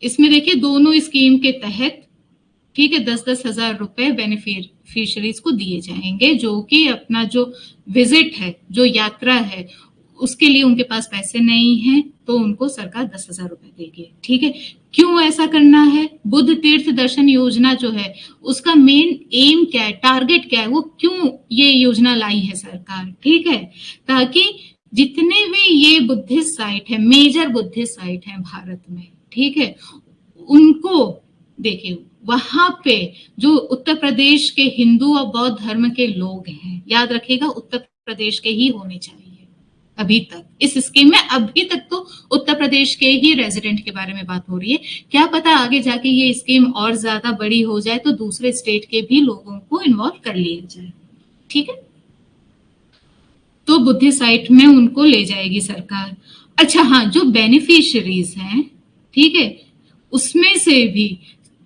इसमें देखिए दोनों स्कीम के तहत, ठीक है, 10-10 हजार रुपए बेनिफिशियरीज को दिए जाएंगे, जो कि अपना जो विजिट है, जो यात्रा है, उसके लिए उनके पास पैसे नहीं है, तो उनको सरकार 10,000 रुपए देगी। ठीक है, क्यों ऐसा करना है? बुद्ध तीर्थ दर्शन योजना जो है उसका मेन एम क्या है, टारगेट क्या है, वो क्यों ये योजना लाई है सरकार? ठीक है, ताकि जितने भी ये बुद्धिस्ट साइट है, मेजर बुद्धिस्ट साइट है भारत में, ठीक है, उनको देखिए वहां पे जो उत्तर प्रदेश के हिंदू और बौद्ध धर्म के लोग हैं, याद रखिएगा उत्तर प्रदेश के ही होने चाहिए। अभी तक इस स्कीम में अभी तक तो उत्तर प्रदेश के ही रेजिडेंट के बारे में बात हो रही है। क्या पता आगे जाके ये स्कीम और ज्यादा बड़ी हो जाए तो दूसरे स्टेट के भी लोगों को इन्वॉल्व कर लिया जाए। ठीक है, तो बुद्धि साइट में उनको ले जाएगी सरकार। अच्छा हाँ, जो बेनिफिशियरीज हैं, ठीक है, उसमें से भी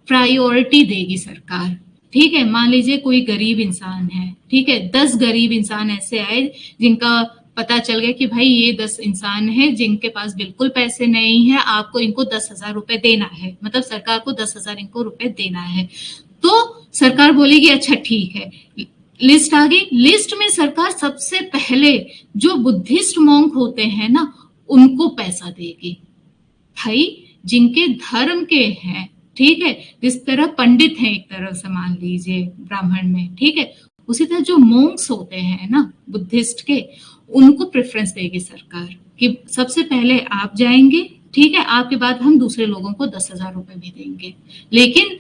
प्रायोरिटी देगी सरकार। ठीक है, मान लीजिए कोई गरीब इंसान है, ठीक है, 10 गरीब इंसान ऐसे आए जिनका पता चल गया कि भाई ये 10 इंसान है जिनके पास बिल्कुल पैसे नहीं है, आपको इनको 10,000 रुपए देना है, मतलब सरकार को 10,000 इनको रुपए देना है, तो सरकार बोलेगी अच्छा ठीक है, लिस्ट आ गई। लिस्ट में सरकार सबसे पहले जो बुद्धिस्ट मॉन्क होते हैं ना, उनको पैसा देगी। भाई जिनके धर्म के हैं, ठीक है, जिस तरह पंडित हैं एक तरह से मान लीजिए ब्राह्मण में, ठीक है, उसी तरह जो मोंक्स होते हैं ना बुद्धिस्ट के, उनको प्रेफरेंस देगी सरकार कि सबसे पहले आप जाएंगे, ठीक है, आपके बाद हम दूसरे लोगों को 10,000 रुपए भी देंगे। लेकिन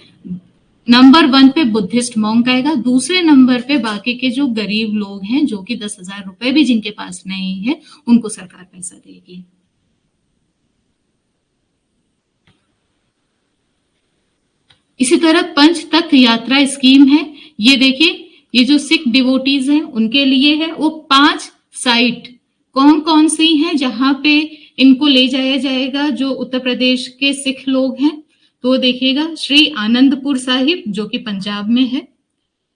नंबर 1 पे बुद्धिस्ट मॉन्क आएगा, दूसरे नंबर पे बाकी के जो गरीब लोग हैं, जो कि 10,000 रुपए भी जिनके पास नहीं है, उनको सरकार पैसा देगी। इसी तरह पंच तख्त यात्रा स्कीम है, ये देखिए, ये जो सिख डिवोटीज हैं उनके लिए है। वो 5 साइट कौन कौन सी हैं जहां पे इनको ले जाया जाएगा जो उत्तर प्रदेश के सिख लोग हैं? तो देखिएगा, श्री आनंदपुर साहिब जो कि पंजाब में है,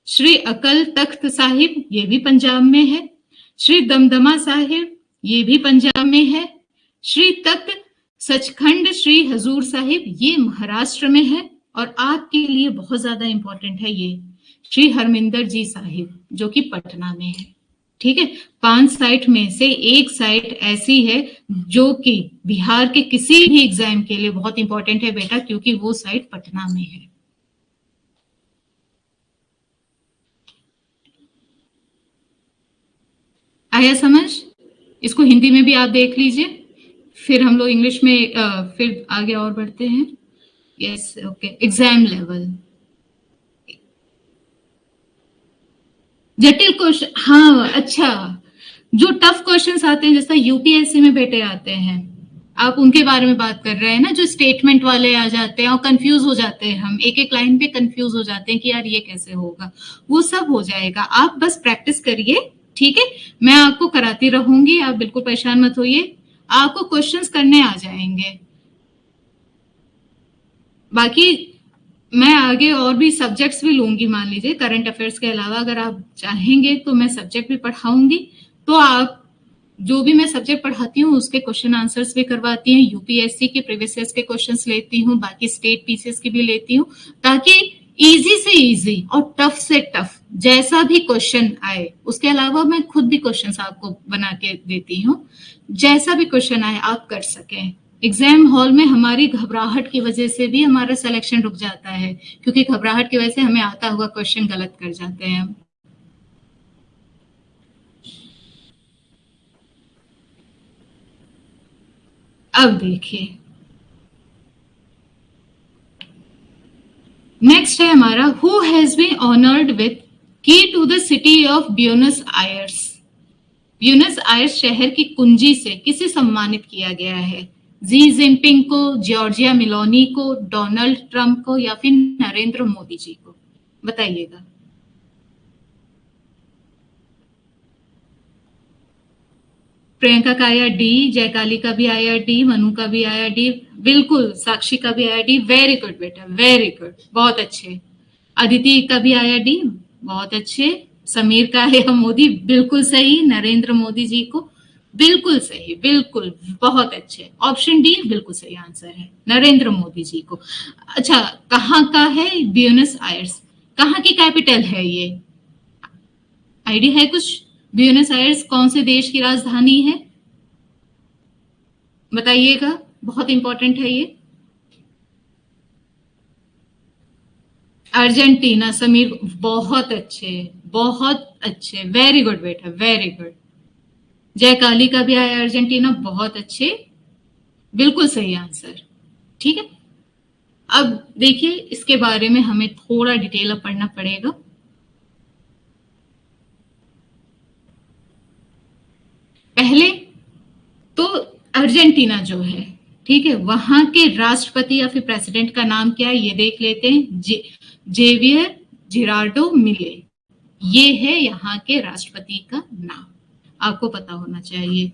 श्री अकल तख्त साहिब ये भी पंजाब में है, श्री दमदमा साहिब ये भी पंजाब में है, श्री तख्त सचखंड श्री हजूर साहिब ये महाराष्ट्र में है, और आपके लिए बहुत ज्यादा इंपॉर्टेंट है ये श्री हरमिंदर जी साहिब जो कि पटना में है। ठीक है, 5 साइट में से एक साइट ऐसी है जो कि बिहार के किसी भी एग्जाम के लिए बहुत इंपॉर्टेंट है बेटा, क्योंकि वो साइट पटना में है। आया समझ? इसको हिंदी में भी आप देख लीजिए, फिर हम लोग इंग्लिश में फिर आगे और बढ़ते हैं। Yes, okay. एग्जाम लेवल, जटिल क्वेश्चन, हाँ अच्छा, जो टफ क्वेश्चंस आते हैं जैसा यूपीएससी में बेटे आते हैं, आप उनके बारे में बात कर रहे हैं ना, जो स्टेटमेंट वाले आ जाते हैं और कंफ्यूज हो जाते हैं, हम एक एक लाइन पे कंफ्यूज हो जाते हैं कि यार ये कैसे होगा, वो सब हो जाएगा। आप बस प्रैक्टिस करिए, ठीक है? मैं आपको कराती रहूंगी, आप बिल्कुल परेशान मत होइए, आपको क्वेश्चंस करने आ जाएंगे। बाकी मैं आगे और भी सब्जेक्ट्स भी लूंगी, मान लीजिए करंट अफेयर्स के अलावा अगर आप चाहेंगे तो मैं सब्जेक्ट भी पढ़ाऊंगी, तो आप जो भी मैं सब्जेक्ट पढ़ाती हूँ उसके क्वेश्चन आंसर्स भी करवाती हैं, यूपीएससी के प्रीवियस ईयर्स के क्वेश्चंस लेती हूँ, बाकी स्टेट पीसीएस की भी लेती हूँ, ताकि इजी से इजी और टफ से टफ जैसा भी क्वेश्चन आए, उसके अलावा मैं खुद भी क्वेश्चंस आपको बना के देती हूँ, जैसा भी क्वेश्चन आए आप कर सकें। एग्जाम हॉल में हमारी घबराहट की वजह से भी हमारा सिलेक्शन रुक जाता है, क्योंकि घबराहट की वजह से हमें आता हुआ क्वेश्चन गलत कर जाते हैं हम। अब देखिए, नेक्स्ट है हमारा, who has been honoured with key to the city of Buenos Aires. Buenos Aires शहर की कुंजी से किसे सम्मानित किया गया है? जी जिनपिंग को, जॉर्जिया मिलोनी को, डोनाल्ड ट्रंप को, या फिर नरेंद्र मोदी जी को? बताइएगा। प्रियंका का आया डी, जयकाली का भी आया डी, मनु का भी आया डी, बिल्कुल, साक्षी का भी आया डी, वेरी गुड बेटा, वेरी गुड, बहुत अच्छे। अदिति का भी आया डी, बहुत अच्छे। समीर का है मोदी, बिल्कुल सही, नरेंद्र मोदी जी को, बिल्कुल सही, बिल्कुल, बहुत अच्छे। ऑप्शन डी बिल्कुल सही आंसर है, नरेंद्र मोदी जी को। अच्छा, कहाँ का है ब्यूनस आयर्स? कहाँ की कैपिटल है ये? आइडिया है कुछ? ब्यूनस आयर्स कौन से देश की राजधानी है? बताइएगा, बहुत इंपॉर्टेंट है ये। अर्जेंटीना, समीर, बहुत अच्छे, बहुत अच्छे, वेरी गुड बेटा, वेरी गुड। जयकाली का भी आया अर्जेंटीना, बहुत अच्छे, बिल्कुल सही आंसर, ठीक है। अब देखिए, इसके बारे में हमें थोड़ा डिटेल अब पढ़ना पड़ेगा। पहले तो अर्जेंटीना जो है, ठीक है, वहां के राष्ट्रपति या फिर प्रेसिडेंट का नाम क्या है ये देख लेते हैं। जेवियर जिरार्डो मिले, ये है यहाँ के राष्ट्रपति का नाम, आपको पता होना चाहिए।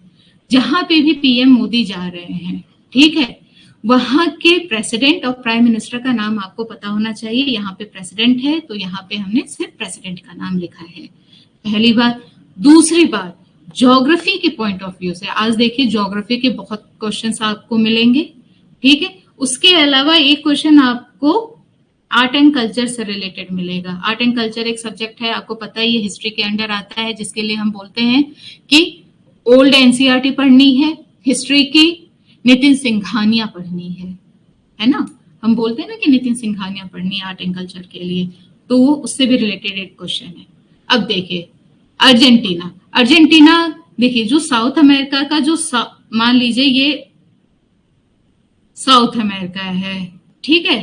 जहां पे भी पीएम मोदी जा रहे हैं, ठीक है, वहां के प्रेसिडेंट और प्राइम मिनिस्टर का नाम आपको पता होना चाहिए। यहाँ पे प्रेसिडेंट है तो यहाँ पे हमने सिर्फ प्रेसिडेंट का नाम लिखा है, पहली बात। दूसरी बात, ज्योग्राफी के पॉइंट ऑफ व्यू से आज देखिए, ज्योग्राफी के बहुत क्वेश्चंस आपको मिलेंगे, ठीक है। उसके अलावा एक क्वेश्चन आपको आर्ट एंड कल्चर से रिलेटेड मिलेगा। आर्ट एंड कल्चर एक सब्जेक्ट है, आपको पता है, ये हिस्ट्री के अंडर आता है, जिसके लिए हम बोलते हैं कि ओल्ड एनसीईआरटी पढ़नी है, हिस्ट्री की नितिन सिंघानिया पढ़नी है ना। हम बोलते हैं ना कि नितिन सिंघानिया पढ़नी है आर्ट एंड कल्चर के लिए, तो वो उससे भी रिलेटेड एक क्वेश्चन है। अब देखिए, अर्जेंटीना, अर्जेंटीना देखिए, जो साउथ अमेरिका का जो मान लीजिए ये साउथ अमेरिका है, ठीक है,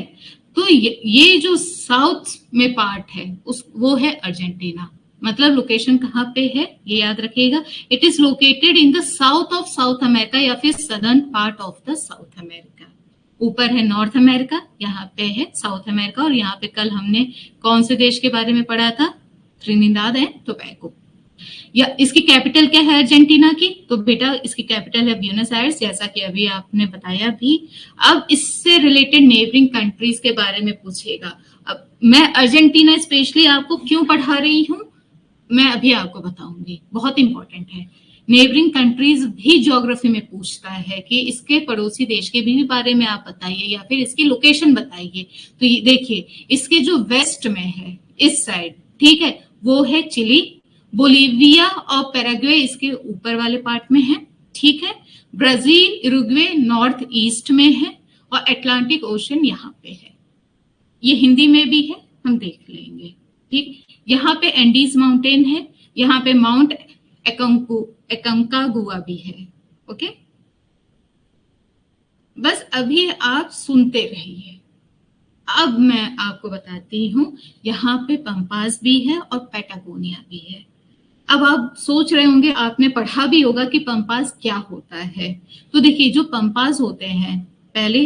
तो ये जो साउथ में पार्ट है उस वो है अर्जेंटीना। मतलब लोकेशन कहाँ पे है ये याद रखिएगा, it is located in the south of south America या फिर southern part of the south America. ऊपर है नॉर्थ अमेरिका, यहाँ पे है साउथ अमेरिका, और यहाँ पे कल हमने कौन से देश के बारे में पढ़ा था? Trinidad and Tobago. या इसकी कैपिटल क्या है अर्जेंटीना की? तो बेटा इसकी कैपिटल है ब्यूनस आयर्स, जैसा कि अभी आपने बताया भी। अब इससे रिलेटेड नेबरिंग कंट्रीज के बारे में पूछेगा। अब मैं अर्जेंटीना स्पेशली आपको क्यों पढ़ा रही हूँ, मैं अभी आपको बताऊंगी, बहुत इंपॉर्टेंट है। नेबरिंग कंट्रीज भी ज्योग्राफी में पूछता है कि इसके पड़ोसी देश के भी बारे में आप बताइए या फिर इसकी लोकेशन बताइए। तो ये देखिए, इसके जो वेस्ट में है इस साइड, ठीक है, वो है चिली, बोलीविया और पैराग्वे इसके ऊपर वाले पार्ट में है, ठीक है। ब्राजील, उरुग्वे नॉर्थ ईस्ट में है, और अटलांटिक ओशन यहाँ पे है। ये हिंदी में भी है, हम देख लेंगे, ठीक। यहाँ पे एंडीज माउंटेन है, यहाँ पे माउंट एकोंकागुआ भी है। ओके, बस अभी आप सुनते रहिए। अब मैं आपको बताती हूँ, यहाँ पे पंपास भी है और पैटागोनिया भी है। अब आप सोच रहे होंगे, आपने पढ़ा भी होगा कि पंपास क्या होता है। तो देखिए, जो पंपास होते हैं, पहले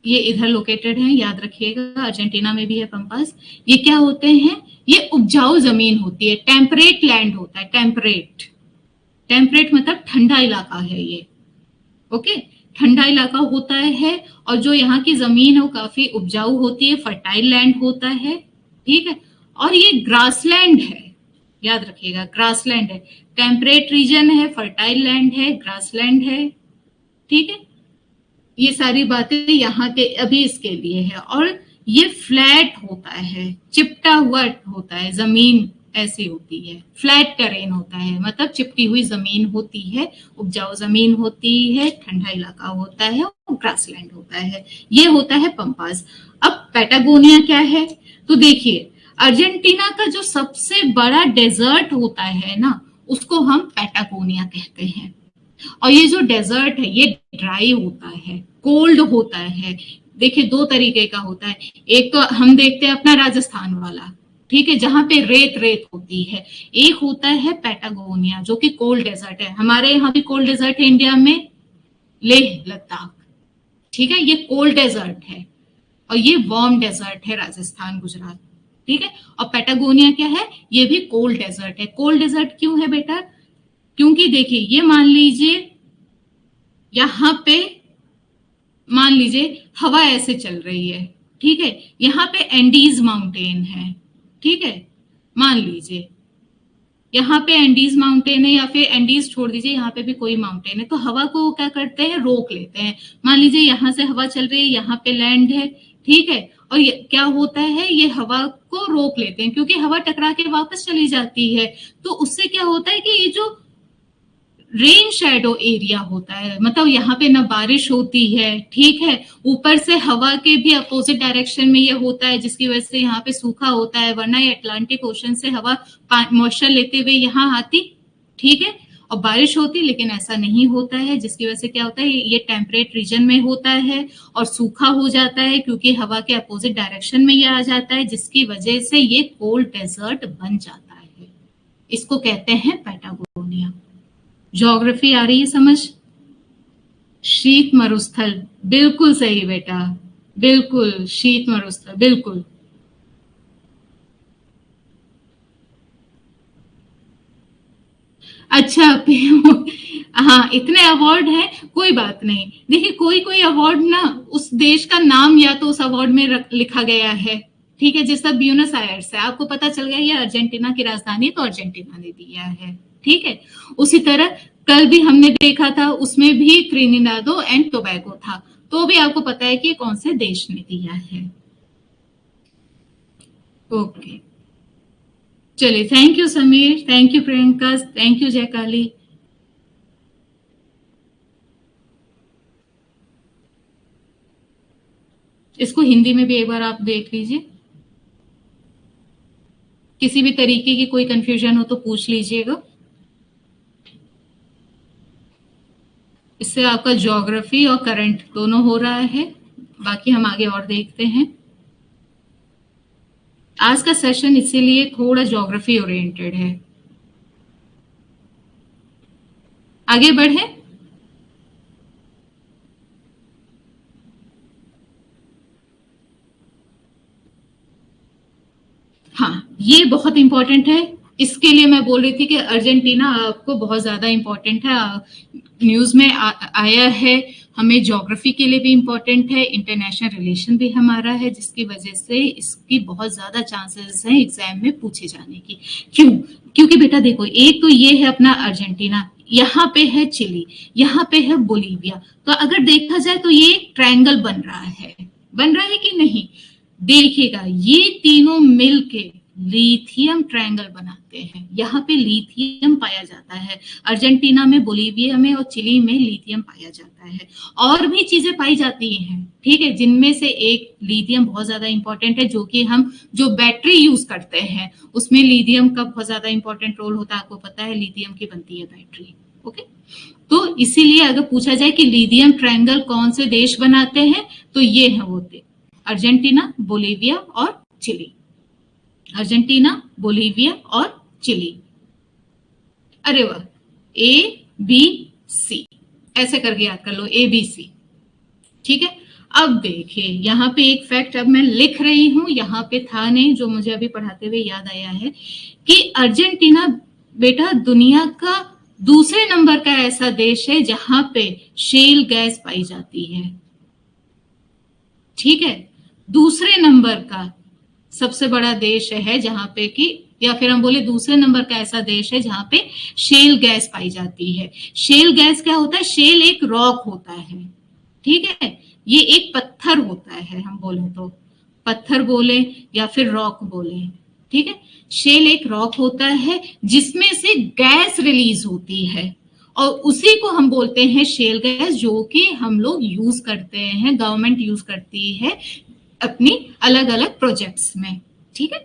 ये इधर लोकेटेड है, याद रखिएगा, अर्जेंटीना में भी है पंपास। ये क्या होते हैं? ये उपजाऊ जमीन होती है, टेम्परेट लैंड होता है। टेम्परेट मतलब ठंडा इलाका है ये। ओके, ठंडा इलाका होता है, और जो यहाँ की जमीन है वो काफी उपजाऊ होती है, फर्टाइल लैंड होता है। ठीक है, और ये ग्रासलैंड है, याद रखिएगा, ग्रासलैंड है। टेम्परेट रीजन है, फर्टाइल लैंड है, ग्रासलैंड है। ठीक है, ये सारी बातें यहाँ के अभी इसके लिए है। और ये फ्लैट होता है, चिपटा हुआ होता है, जमीन ऐसी होती है, फ्लैट टेरेन होता है, मतलब चिपटी हुई जमीन होती है, उपजाऊ जमीन होती है, ठंडा इलाका होता है और ग्रासलैंड होता है। ये होता है पंपास। अब पैटागोनिया क्या है? तो देखिए, अर्जेंटीना का जो सबसे बड़ा डेजर्ट होता है ना, उसको हम पैटागोनिया कहते हैं। और ये जो डेजर्ट है, ये ड्राई होता है, कोल्ड होता है। देखिए, दो तरीके का होता है। एक तो हम देखते हैं अपना राजस्थान वाला, ठीक है, जहां पे रेत रेत होती है। एक होता है पैटागोनिया, जो कि कोल्ड डेजर्ट है। हमारे यहाँ भी कोल्ड डेजर्ट है इंडिया में, लेह लद्दाख। ठीक है, ये कोल्ड डेजर्ट है, और ये वार्म डेजर्ट है, राजस्थान गुजरात। ठीक है, और पैटागोनिया क्या है? ये भी कोल्ड डेजर्ट है। कोल्ड डेजर्ट क्यों है बेटा? क्योंकि देखिए, ये मान लीजिए यहां पे, मान लीजिए हवा ऐसे चल रही है, ठीक है, यहाँ पे एंडीज माउंटेन है, ठीक है, मान लीजिए यहाँ पे एंडीज माउंटेन है, या फिर एंडीज छोड़ दीजिए, यहाँ पे भी कोई माउंटेन है, तो हवा को क्या करते हैं? रोक लेते हैं। मान लीजिए यहाँ से हवा चल रही है, यहाँ पे लैंड है, ठीक है, और ये क्या होता है? ये हवा को रोक लेते हैं, क्योंकि हवा टकरा के वापस चली जाती है। तो उससे क्या होता है कि ये जो रेन शैडो एरिया होता है, मतलब यहाँ पे ना बारिश होती है, ठीक है, ऊपर से हवा के भी अपोजिट डायरेक्शन में ये होता है, जिसकी वजह से यहाँ पे सूखा होता है। वरना ये अटलांटिक ओशन से हवा मॉइस्चर लेते हुए यहाँ आती, ठीक है, और बारिश होती, लेकिन ऐसा नहीं होता है, जिसकी वजह से क्या होता है? ये टेम्परेट रीजन में होता है और सूखा हो जाता है, क्योंकि हवा के अपोजिट डायरेक्शन में ये आ जाता है, जिसकी वजह से ये कोल्ड डेजर्ट बन जाता है। इसको कहते हैं पैटागोनिया। ज्योग्राफी आ रही है समझ? शीत मरुस्थल, बिल्कुल सही बेटा, बिल्कुल शीत मरुस्थल, बिल्कुल। अच्छा, हाँ, इतने अवार्ड हैं, कोई बात नहीं। देखिए, कोई कोई अवार्ड ना उस देश का नाम या तो उस अवार्ड में लिखा गया है, ठीक है, जैसा ब्यूनस आयर्स है, आपको पता चल गया ये अर्जेंटीना की राजधानी, तो अर्जेंटीना ने दिया है, ठीक है। उसी तरह कल भी हमने देखा था, उसमें भी त्रिनिदादो एंड टोबैगो था, तो भी आपको पता है कि कौन से देश ने दिया है। ओके, चलिए, thank you Sameer, thank you Priyanka, thank you Jaykali. इसको हिंदी में भी एक बार आप देख लीजिए। किसी भी तरीके की कोई कंफ्यूजन हो तो पूछ लीजिएगा। इससे आपका ज्योग्राफी और करंट दोनों हो रहा है। बाकी हम आगे और देखते हैं। आज का सेशन इसीलिए थोड़ा ज्योग्राफी ओरिएंटेड है। आगे बढ़े। हाँ, ये बहुत इंपॉर्टेंट है। इसके लिए मैं बोल रही थी कि अर्जेंटीना आपको बहुत ज्यादा इंपॉर्टेंट है, न्यूज में आया है। हमें ज्योग्राफी के लिए भी इंपॉर्टेंट है, इंटरनेशनल रिलेशन भी हमारा है, जिसकी वजह से इसकी बहुत ज्यादा चांसेस हैं एग्जाम में पूछे जाने की। क्यों? क्योंकि बेटा देखो, एक तो ये है अपना अर्जेंटीना, यहाँ पे है चिली, यहाँ पे है बोलीविया। तो अगर देखा जाए तो ये एक ट्रायंगल बन रहा है कि नहीं? देखिएगा, ये तीनों मिलके लिथियम ट्रायंगल बनाते हैं। यहाँ पे लिथियम पाया जाता है। अर्जेंटीना में, बोलीविया में और चिली में लिथियम पाया जाता है। और भी चीजें पाई जाती हैं, ठीक है, जिनमें से एक लिथियम बहुत ज्यादा इंपॉर्टेंट है, जो कि हम जो बैटरी यूज करते हैं उसमें लिथियम का बहुत ज्यादा इंपॉर्टेंट रोल होता है। आपको पता है लिथियम की बनती है बैटरी। ओके, तो इसीलिए अगर पूछा जाए कि लिथियम ट्रायंगल कौन से देश बनाते हैं, तो ये है वो थे, अर्जेंटीना, बोलीविया और चिली। अर्जेंटीना, बोलीविया और चिली। अरे वाह, ए बी सी ऐसे करके याद कर लो, ए बी सी। ठीक है, अब देखिए यहाँ पे एक फैक्ट अब मैं लिख रही हूं, यहाँ पे था नहीं, जो मुझे अभी पढ़ाते हुए याद आया है कि अर्जेंटीना बेटा दुनिया का दूसरे नंबर का ऐसा देश है जहां पे शेल गैस पाई जाती है। ठीक है, दूसरे नंबर का सबसे बड़ा देश है जहां पे कि, या फिर हम बोले दूसरे नंबर का ऐसा देश है जहां पे शेल गैस पाई जाती है। शेल गैस क्या होता है? शेल एक रॉक होता है, ठीक है, ये एक पत्थर होता है, हम बोले तो पत्थर बोले या फिर रॉक बोले, ठीक है। शेल एक रॉक होता है जिसमें से गैस रिलीज होती है और उसी को हम बोलते हैं शेल गैस, जो कि हम लोग यूज करते हैं, गवर्नमेंट यूज करती है अपनी अलग अलग प्रोजेक्ट्स में। ठीक है,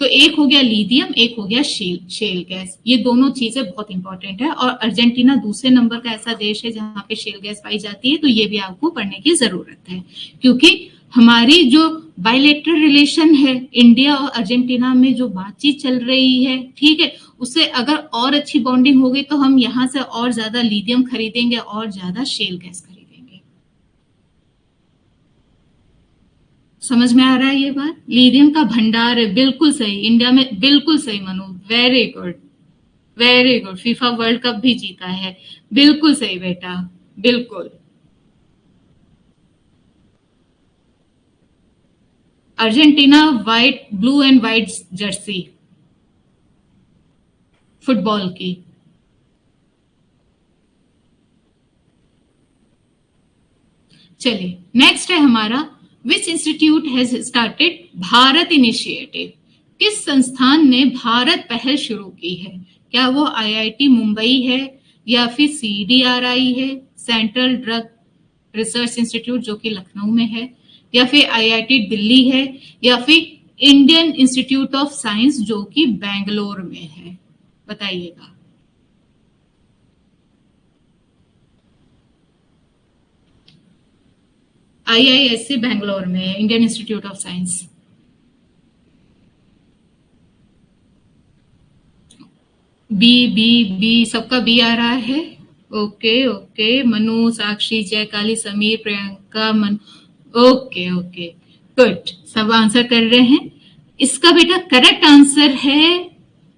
तो एक हो गया लिथियम, एक हो गया शेल गैस। ये दोनों चीजें बहुत इंपॉर्टेंट है। और अर्जेंटीना दूसरे नंबर का ऐसा देश है जहां पे शेल गैस पाई जाती है, तो ये भी आपको पढ़ने की जरूरत है, क्योंकि हमारी जो बायलैटरल रिलेशन है इंडिया और अर्जेंटीना में, जो बातचीत चल रही है, ठीक है, उससे अगर और अच्छी बॉन्डिंग होगी तो हम यहाँ से और ज्यादा लिथियम खरीदेंगे और ज्यादा शेल गैस खरीदेंगे। समझ में आ रहा है ये बात? लिथियम का भंडार है, बिल्कुल सही, इंडिया में, बिल्कुल सही Manu, very good very good. FIFA world cup भी जीता है, बिल्कुल सही बेटा, बिल्कुल। Argentina white, blue and white Jersey football की। चलिए नेक्स्ट है हमारा, which institute has started Bharat initiative? किस संस्थान ने भारत पहल शुरू की है? क्या वो आईआईटी मुंबई है, या फिर सीडीआरआई है, सेंट्रल ड्रग रिसर्च इंस्टीट्यूट जो कि लखनऊ में है, या फिर आईआईटी दिल्ली है, या फिर इंडियन इंस्टीट्यूट ऑफ साइंस जो कि बेंगलोर में है? बताइएगा। आईआईएससी बेंगलोर में है, Indian Institute of Science. B B B सबका बी आ रहा है। ओके ओके, मनु, साक्षी, जयकाली, समीर, प्रियंका, मन, ओके ओके, गुड, सब आंसर कर रहे हैं। इसका बेटा करेक्ट आंसर है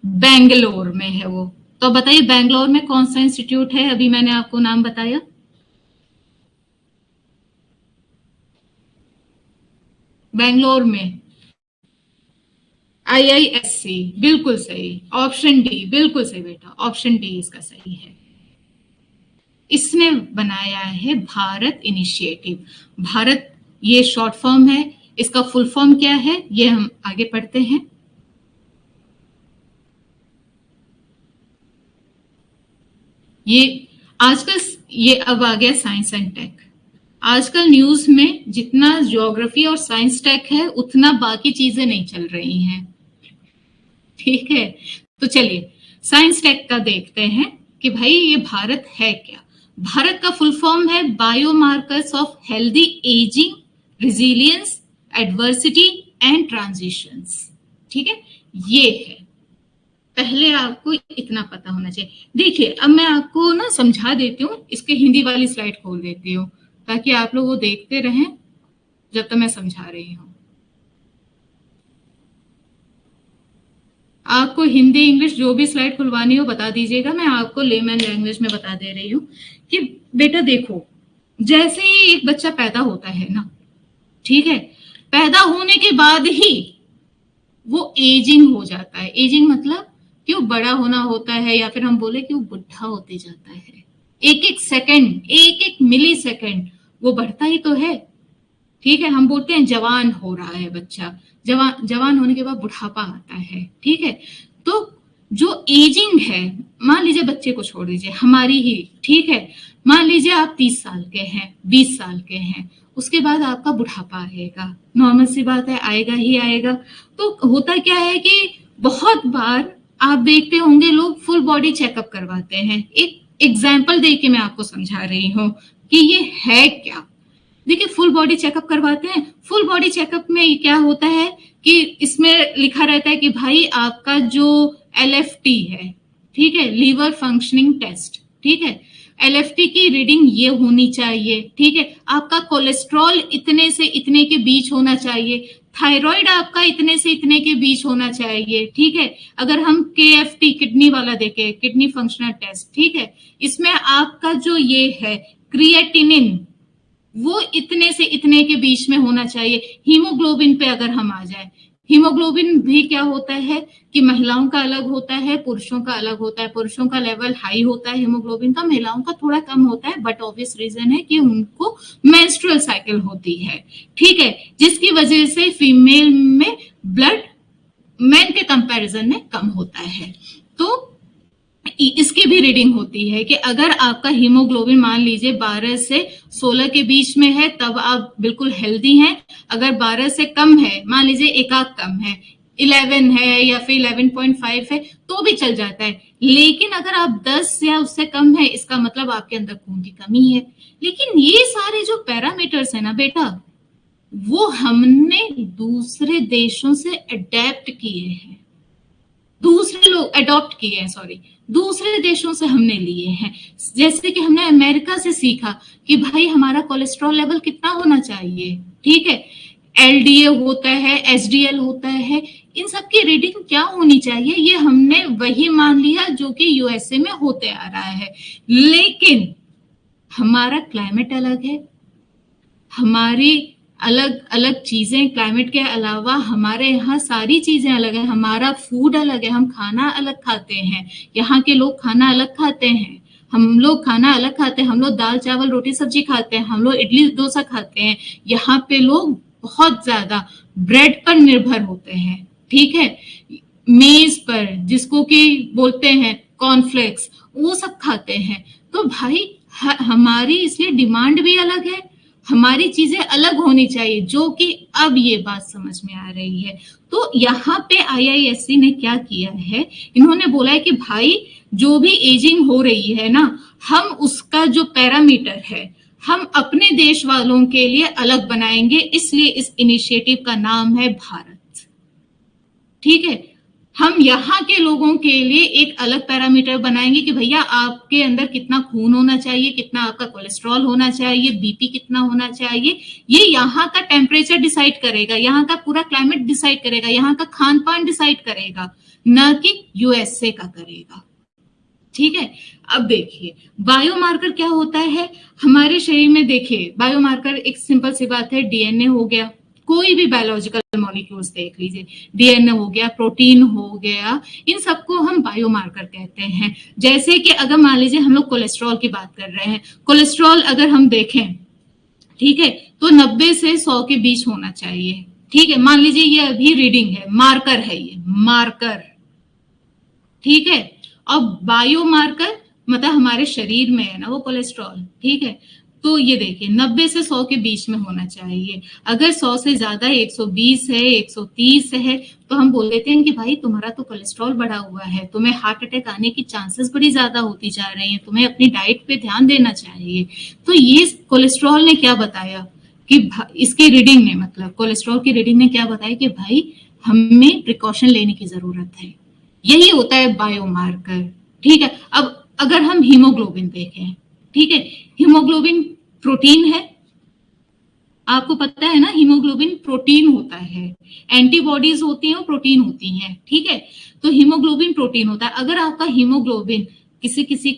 बेंगलोर में है वो। तो बताइए बेंगलोर में कौन सा इंस्टीट्यूट है? अभी मैंने आपको नाम बताया, बेंगलोर में आईआईएससी, बिल्कुल सही, ऑप्शन डी, बिल्कुल सही बेटा, ऑप्शन डी इसका सही है। इसने बनाया है भारत इनिशिएटिव। भारत ये शॉर्ट फॉर्म है, इसका फुल फॉर्म क्या है ये हम आगे पढ़ते हैं। ये आजकल, ये अब आ गया साइंस एंड टेक। आजकल न्यूज में जितना ज्योग्राफी और साइंस टेक है उतना बाकी चीजें नहीं चल रही हैं, ठीक है। तो चलिए साइंस टेक का देखते हैं कि भाई ये भारत है क्या। भारत का फुल फॉर्म है biomarkers of healthy ageing, resilience, adversity and transitions. ठीक है, ये है, पहले आपको इतना पता होना चाहिए। देखिए अब मैं आपको ना समझा देती हूँ, इसके हिंदी वाली स्लाइड खोल देती हूँ ताकि आप लोग वो देखते रहें जब तक मैं समझा रही हूँ। आपको हिंदी इंग्लिश जो भी स्लाइड खुलवानी हो बता दीजिएगा, मैं आपको लेमन लैंग्वेज में बता दे रही हूँ कि बेटा देखो, जैसे ही एक बच्चा पैदा होता है ना, ठीक है, पैदा होने के बाद ही वो एजिंग हो जाता है। एजिंग मतलब कि वो बड़ा होना होता है, या फिर हम बोले कि वो बुढ़ा होते जाता है। एक एक सेकंड, एक एक मिली सेकंड वो बढ़ता ही तो है। ठीक है, हम बोलते हैं जवान हो रहा है बच्चा, जवान होने के बाद बुढ़ापा आता है, ठीक है। तो जो एजिंग है, मान लीजिए बच्चे को छोड़ दीजिए, हमारी ही, ठीक है, मान लीजिए आप 30 साल के हैं, 20 साल के हैं, उसके बाद आपका बुढ़ापा आएगा, नॉर्मल सी बात है, आएगा ही आएगा। तो होता क्या है कि बहुत बार आप देखते होंगे लोग फुल बॉडी चेकअप करवाते हैं। एक एग्जाम्पल दे के मैं आपको समझा रही हूँ कि ये है क्या। देखिए, फुल बॉडी चेकअप करवाते हैं, फुल बॉडी चेकअप में क्या होता है कि इसमें लिखा रहता है कि भाई आपका जो LFT है, ठीक है, लीवर फंक्शनिंग टेस्ट, ठीक है, LFT की रीडिंग ये होनी चाहिए, ठीक है, आपका कोलेस्ट्रॉल इतने से इतने के बीच होना चाहिए, थायराइड आपका इतने से इतने के बीच होना चाहिए, ठीक है। अगर हम KFT किडनी वाला देखें, किडनी फंक्शनल टेस्ट, ठीक है, इसमें आपका जो ये है क्रिएटिनिन, वो इतने से इतने के बीच में होना चाहिए। हीमोग्लोबिन पे अगर हम आ जाए, हीमोग्लोबिन भी क्या होता है कि महिलाओं का अलग होता है, पुरुषों का अलग होता है। पुरुषों का लेवल हाई होता है हीमोग्लोबिन का, महिलाओं का थोड़ा कम होता है, बट ऑब्वियस रीजन है कि उनको मेंस्ट्रुअल साइकिल होती है, ठीक है, जिसकी वजह से फीमेल में ब्लड मेन के कंपैरिजन में कम होता है। तो इसकी भी रीडिंग होती है कि अगर आपका हीमोग्लोबिन मान लीजिए 12 से 16 के बीच में है, तब आप बिल्कुल हेल्दी हैं। अगर 12 से कम है, मान लीजिए एक आध कम है, 11 है या फिर 11.5 है, तो भी चल जाता है। लेकिन अगर आप 10 या उससे कम है, इसका मतलब आपके अंदर खून की कमी है। लेकिन ये सारे जो पैरामीटर्स है ना बेटा, वो हमने दूसरे देशों से अडेप्ट किए हैं, दूसरे लोग अडॉप्ट किए हैं, सॉरी, दूसरे देशों से हमने लिए हैं। जैसे कि हमने अमेरिका से सीखा कि भाई हमारा कोलेस्ट्रॉल लेवल कितना होना चाहिए, ठीक है, LDA होता है, SDL होता है, इन सब की रीडिंग क्या होनी चाहिए, ये हमने वही मान लिया जो कि USA में होते आ रहा है। लेकिन हमारा क्लाइमेट अलग है, हमारी अलग अलग चीजें, क्लाइमेट के अलावा हमारे यहाँ सारी चीजें अलग है, हमारा फूड अलग है, हम खाना अलग खाते हैं, यहाँ के लोग खाना अलग खाते हैं, हम लोग खाना अलग खाते हैं, हम लोग दाल चावल रोटी सब्जी खाते हैं, हम लोग इडली डोसा खाते हैं। यहाँ पे लोग बहुत ज्यादा ब्रेड पर निर्भर होते हैं, ठीक है, मेज पर, जिसको कि बोलते हैं कॉर्नफ्लेक्स, वो सब खाते हैं। तो भाई हमारी इसलिए डिमांड भी अलग है, हमारी चीजें अलग होनी चाहिए, जो कि अब ये बात समझ में आ रही है। तो यहाँ पे IISc ने क्या किया है, इन्होंने बोला है कि भाई जो भी एजिंग हो रही है ना, हम उसका जो पैरामीटर है हम अपने देश वालों के लिए अलग बनाएंगे, इसलिए इस इनिशिएटिव का नाम है भारत, ठीक है। हम यहाँ के लोगों के लिए एक अलग पैरामीटर बनाएंगे कि भैया आपके अंदर कितना खून होना चाहिए, कितना आपका कोलेस्ट्रॉल होना चाहिए, BP कितना होना चाहिए, ये यहाँ का टेम्परेचर डिसाइड करेगा, यहाँ का पूरा क्लाइमेट डिसाइड करेगा, यहाँ का खान पान डिसाइड करेगा, न कि USA का करेगा, ठीक है। अब देखिए बायोमार्कर क्या होता है हमारे शरीर में। देखिए बायोमार्कर एक सिंपल सी बात है, DNA हो गया, कोई भी बायोलॉजिकल मॉलिक्यूल्स देख लीजिए, DNA हो गया, प्रोटीन हो गया, इन सबको हम बायोमार्कर कहते हैं। जैसे कि अगर मान लीजिए हम लोग कोलेस्ट्रॉल की बात कर रहे हैं, कोलेस्ट्रॉल अगर हम देखें, ठीक है, तो 90 से 100 के बीच होना चाहिए, ठीक है। मान लीजिए ये अभी रीडिंग है, मार्कर है, ये मार्कर, ठीक है। अब बायोमार्कर मतलब हमारे शरीर में है ना वो कोलेस्ट्रॉल, ठीक है। तो ये देखिए 90 से 100 के बीच में होना चाहिए। अगर 100 से ज्यादा 120 है, 130 है, तो हम बोल देते हैं कि भाई तुम्हारा तो कोलेस्ट्रॉल बढ़ा हुआ है, तुम्हें हार्ट अटैक आने की चांसेस बड़ी ज्यादा होती जा रही हैं, तुम्हें अपनी डाइट पे ध्यान देना चाहिए। तो ये कोलेस्ट्रॉल ने क्या बताया कि इसकी रीडिंग ने, मतलब कोलेस्ट्रॉल की रीडिंग ने क्या बताया कि भाई हमें प्रिकॉशन लेने की जरूरत है। यही होता है बायोमार्कर, ठीक है। अब अगर हम हीमोग्लोबिन देखें, ठीक है, हीमोग्लोबिन प्रोटीन है, आपको पता है ना, हीमोग्लोबिन प्रोटीन होता है, एंटीबॉडीज होती हैं प्रोटीन होती हैं, ठीक है। तो हीमोग्लोबिन प्रोटीन होता है। अगर आपका हीमोग्लोबिन किसी किसी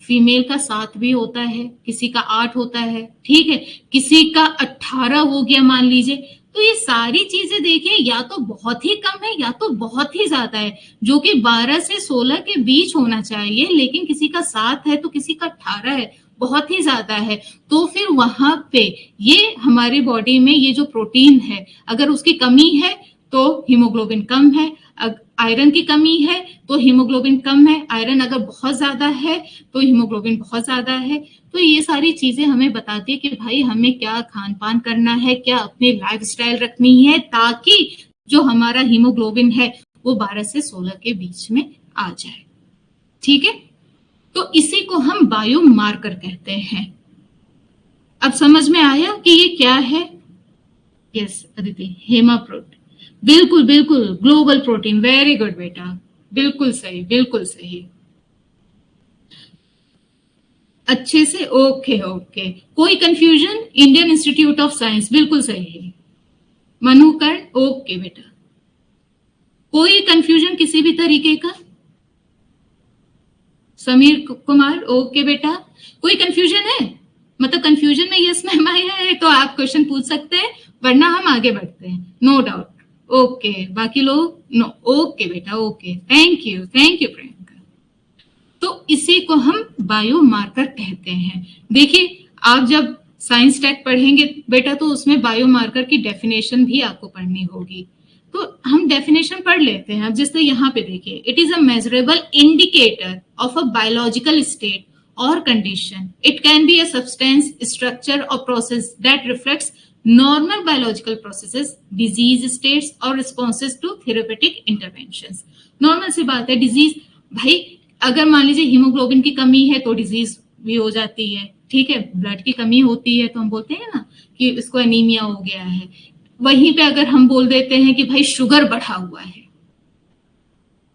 फीमेल का 7 भी होता है, किसी का 8 होता है, ठीक है, किसी का 18 हो गया मान लीजिए, तो ये सारी चीजें देखिए या तो बहुत ही कम है या तो बहुत ही ज्यादा है, जो कि 12 से 16 के बीच होना चाहिए। लेकिन किसी का 7 है तो किसी का 18 है, बहुत ही ज्यादा है, तो फिर वहां पे ये हमारी बॉडी में ये जो प्रोटीन है अगर उसकी कमी है तो हीमोग्लोबिन कम है, आयरन की कमी है तो हीमोग्लोबिन कम है, आयरन अगर बहुत ज्यादा है तो हीमोग्लोबिन बहुत ज्यादा है। तो ये सारी चीजें हमें बताती है कि भाई हमें क्या खान पान करना है, क्या अपनी लाइफस्टाइल रखनी है ताकि जो हमारा हीमोग्लोबिन है वो 12 से 16 के बीच में आ जाए। ठीक है, तो इसी को हम बायोमार्कर कहते हैं। अब समझ में आया कि ये क्या है? यस अदिति, हेमा प्रोटीन, बिल्कुल बिल्कुल, ग्लोबल प्रोटीन, वेरी गुड बेटा, बिल्कुल सही, बिल्कुल सही, अच्छे से, ओके ओके। कोई confusion? Indian Institute of science, बिल्कुल सही है। मनुकर्ण, ओके बेटा। कोई कंफ्यूजन किसी भी तरीके का? समीर कुमार, ओके बेटा। कोई कंफ्यूजन है? मतलब कंफ्यूजन में यस मैम आया है तो आप क्वेश्चन पूछ सकते हैं, वरना हम आगे बढ़ते हैं, नो डाउट। ओके, बाकी लोग नो, ओके बेटा, ओके, थैंक यू प्रियंका। तो इसी को हम बायोमार्कर कहते हैं। देखिए, आप जब साइंस टेक पढ़ेंगे बेटा तो उसमें बायोमार्कर की डेफिनेशन भी आपको पढ़नी होगी, तो हम डेफिनेशन पढ़ लेते हैं। अब जैसे यहाँ पे देखिए, it is a measurable indicator of a biological state or condition. It can be a substance, structure or process that reflects normal biological processes, disease states or responses to therapeutic interventions. Normal सी बात है, disease, भाई अगर मान लीजिए haemoglobin की कमी है तो डिजीज भी हो जाती है, ठीक है। ब्लड की कमी होती है तो हम बोलते हैं ना कि इसको एनीमिया हो गया है। वहीं पे अगर हम बोल देते हैं कि भाई शुगर बढ़ा हुआ है,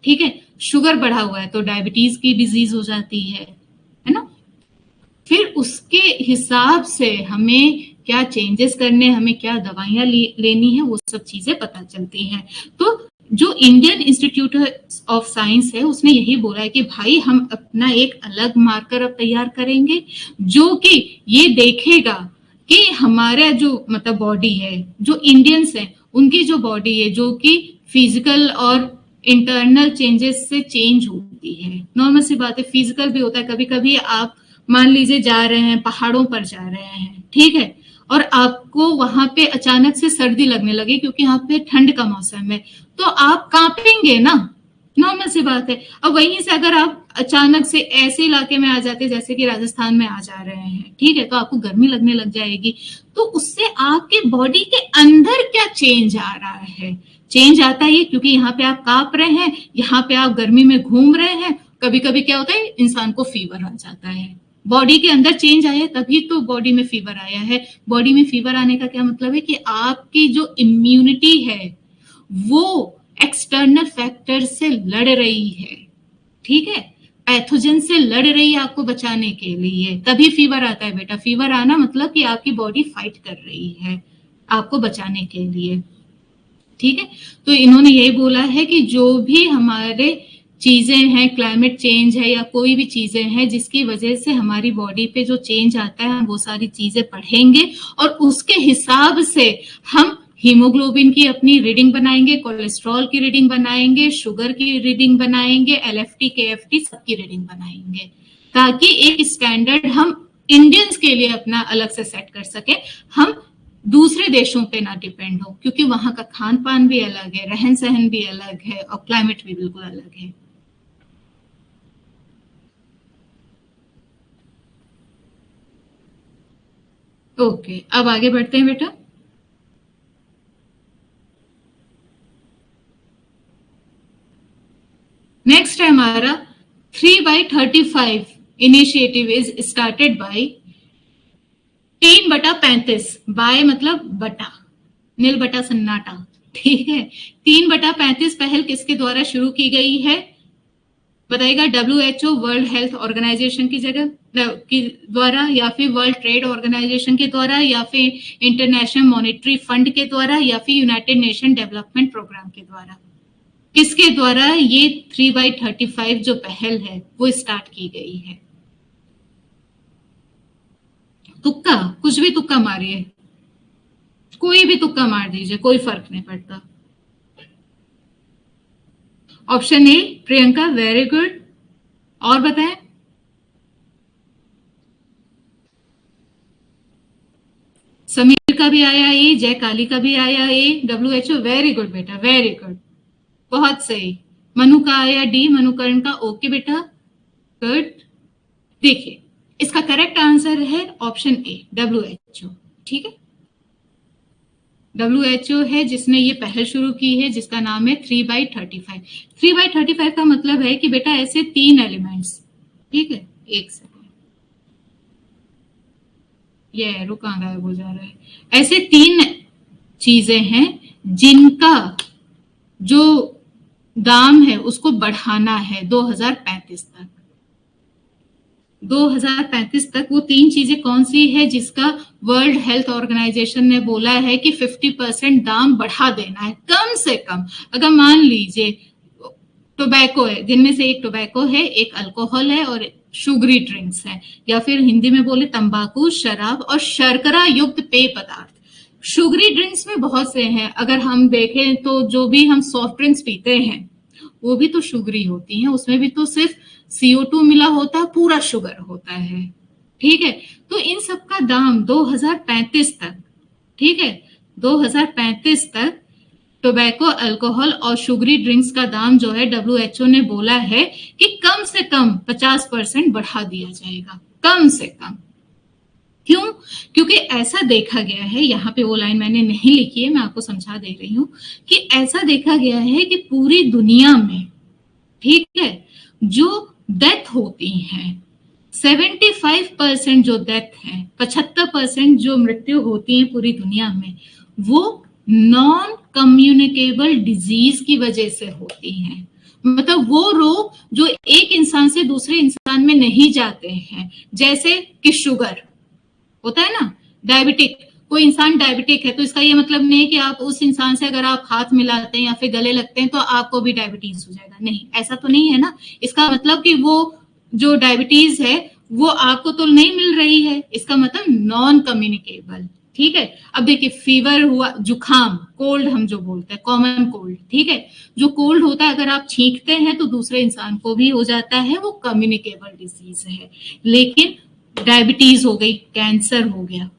ठीक है, शुगर बढ़ा हुआ है तो डायबिटीज की डिजीज हो जाती है ना। फिर उसके हिसाब से हमें क्या चेंजेस करने, हमें क्या दवाइयां लेनी है, वो सब चीजें पता चलती हैं। तो जो इंडियन इंस्टीट्यूट ऑफ साइंस है उसने यही बोला है कि भाई हम अपना एक अलग मार्कर अब तैयार करेंगे जो कि ये देखेगा कि हमारा जो मतलब बॉडी है, जो इंडियंस है उनकी जो बॉडी है जो कि फिजिकल और इंटरनल चेंजेस से चेंज होती है। नॉर्मल सी बात है, फिजिकल भी होता है, कभी कभी आप मान लीजिए जा रहे हैं, पहाड़ों पर जा रहे हैं, ठीक है, और आपको वहां पे अचानक से सर्दी लगने लगी क्योंकि यहाँ पे ठंड का मौसम है, तो आप कांपेंगे ना, नॉर्मल सी बात है। अब वहीं से अगर आप अचानक से ऐसे इलाके में आ जाते जैसे कि राजस्थान में आ जा रहे हैं, ठीक है, तो आपको गर्मी लगने लग जाएगी। तो उससे आपके बॉडी के अंदर क्या चेंज आ रहा है? चेंज आता है क्योंकि यहाँ पे आप कांप रहे हैं, यहाँ पे आप गर्मी में घूम रहे हैं, कभी कभी क्या होता है इंसान को फीवर आ जाता है, बॉडी के अंदर चेंज आया तभी तो बॉडी में फीवर आया है। बॉडी में फीवर आने का क्या मतलब है कि आपकी जो इम्यूनिटी है वो एक्सटर्नल फैक्टर से लड़ रही है, ठीक है, पैथोजन से लड़ रही है आपको बचाने के लिए, तभी फीवर आता है बेटा। फीवर आना मतलब कि आपकी बॉडी फाइट कर रही है आपको बचाने के लिए, ठीक है। तो इन्होंने यही बोला है कि जो भी हमारे चीजें हैं, क्लाइमेट चेंज है या कोई भी चीजें हैं जिसकी वजह से हमारी बॉडी पे जो चेंज आता है, हम वो सारी चीजें पढ़ेंगे और उसके हिसाब से हम हीमोग्लोबिन की अपनी रीडिंग बनाएंगे, कोलेस्ट्रॉल की रीडिंग बनाएंगे, शुगर की रीडिंग बनाएंगे, एलएफटी केएफटी सबकी रीडिंग बनाएंगे, ताकि एक स्टैंडर्ड हम इंडियंस के लिए अपना अलग से सेट कर सके, हम दूसरे देशों पे ना डिपेंड हो, क्योंकि वहां का खान पान भी अलग है, रहन सहन भी अलग है और क्लाइमेट भी बिल्कुल अलग है। ओके, अब आगे बढ़ते हैं बेटा। नेक्स्ट है हमारा 3/35 initiative is started by 3/35, by मतलब बटा, नील बटा सन्नाटा, ठीक है। 3/35 पहल किसके द्वारा शुरू की गई है बताइएगा? WHO वर्ल्ड हेल्थ ऑर्गेनाइजेशन की जगह की द्वारा, या फिर वर्ल्ड ट्रेड ऑर्गेनाइजेशन के द्वारा, या फिर इंटरनेशनल मॉनेटरी फंड के द्वारा, या फिर यूनाइटेड नेशन डेवलपमेंट प्रोग्राम के द्वारा? किसके द्वारा ये 3/35 जो पहल है वो स्टार्ट की गई है? तुक्का, कुछ भी तुक्का मारिए, कोई भी तुक्का मार दीजिए, कोई फर्क नहीं पड़ता। Option A Priyanka, very good. और बताएं? भी आया ए, जय काली का भी आया ए, WHO, वेरी गुड बेटा, वेरी गुड, बहुत सही। मनु का आया डी, मनुकरण का ओके बेटा, गुड। देखिए इसका करेक्ट आंसर है ऑप्शन ए, WHO। ठीक है, WHO है जिसने ये पहल शुरू की है, जिसका नाम है 3/35। 3/35 का मतलब है कि बेटा ऐसे 3 एलिमेंट्स, ठीक है, एक सेकंड, ये एरो कहाँ गायब हो जा रहा है, ऐसे 3 चीजें हैं जिनका जो दाम है उसको बढ़ाना है 2035 तक। 2035 तक वो 3 चीजें कौन सी है जिसका वर्ल्ड हेल्थ ऑर्गेनाइजेशन ने बोला है कि 50% दाम बढ़ा देना है कम से कम। अगर मान लीजिए टोबैको है, जिनमें से एक टोबैको है, एक अल्कोहल है और शुगरी ड्रिंक्स है, या फिर हिंदी में बोले तंबाकू, शराब और शर्करा युक्त पेय पदार्थ। शुगरी ड्रिंक्स में बहुत से हैं, अगर हम देखें तो जो भी हम सॉफ्ट ड्रिंक्स पीते हैं वो भी तो शुगरी होती हैं, उसमें भी तो सिर्फ CO2 मिला होता है, पूरा शुगर होता है। ठीक है, तो इन सब का दाम 2035 तक, ठीक है, 2035 तक टोबैको, अल्कोहल और शुगरी ड्रिंक्स का दाम जो है WHO ने बोला है कि कम से कम 50% बढ़ा दिया जाएगा, कम से कम। क्यों? क्योंकि ऐसा देखा गया है, यहाँ पे वो लाइन मैंने नहीं लिखी है, मैं आपको समझा दे रही हूं कि ऐसा देखा गया है कि पूरी दुनिया में, ठीक है, जो डेथ होती हैं 75% जो डेथ है, 75% जो मृत्यु होती है पूरी दुनिया में, वो नॉन कम्युनिकेबल डिजीज की वजह से होती हैं। मतलब वो रोग जो एक इंसान से दूसरे इंसान में नहीं जाते हैं, जैसे कि शुगर होता है ना, डायबिटिक, कोई इंसान डायबिटिक है तो इसका ये मतलब नहीं कि आप उस इंसान से अगर आप हाथ मिलाते हैं या फिर गले लगते हैं तो आपको भी डायबिटीज हो जाएगा, नहीं, ऐसा तो नहीं है ना। इसका मतलब कि वो जो डायबिटीज है वो आपको तो नहीं मिल रही है, इसका मतलब नॉन कम्युनिकेबल। ठीक है, अब देखिए फीवर हुआ, जुखाम, कोल्ड हम जो बोलते हैं, कॉमन कोल्ड, ठीक है, जो कोल्ड होता है अगर आप छींकते हैं तो दूसरे इंसान को भी हो जाता है, वो कम्युनिकेबल डिजीज है। लेकिन डायबिटीज हो गई, कैंसर हो गया,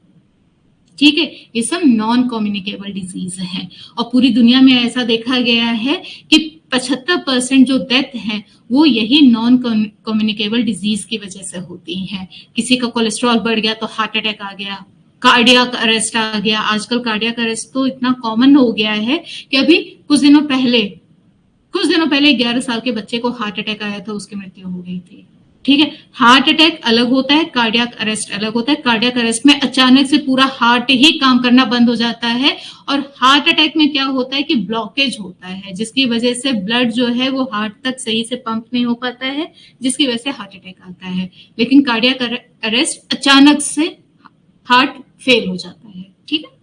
ठीक है, ये सब नॉन कम्युनिकेबल डिजीज है। और पूरी दुनिया में ऐसा देखा गया है कि 75% जो डेथ है वो यही नॉन कम्युनिकेबल डिजीज की वजह से होती हैं। किसी का कोलेस्ट्रॉल बढ़ गया तो हार्ट अटैक आ गया, कार्डियक अरेस्ट आ गया। आजकल कार्डियक अरेस्ट तो इतना कॉमन हो गया है कि अभी कुछ दिनों पहले 11 साल के बच्चे को हार्ट अटैक आया था, उसकी मृत्यु हो गई थी। ठीक है, हार्ट अटैक अलग होता है, कार्डियक अरेस्ट अलग होता है। कार्डियक अरेस्ट में अचानक से पूरा हार्ट ही काम करना बंद हो जाता है, और हार्ट अटैक में क्या होता है कि ब्लॉकेज होता है, जिसकी वजह से ब्लड जो है वो हार्ट तक सही से पंप नहीं हो पाता है, जिसकी वजह से हार्ट अटैक आता है। लेकिन कार्डियक अरेस्ट अचानक से हार्ट फेल हो जाता है। ठीक है,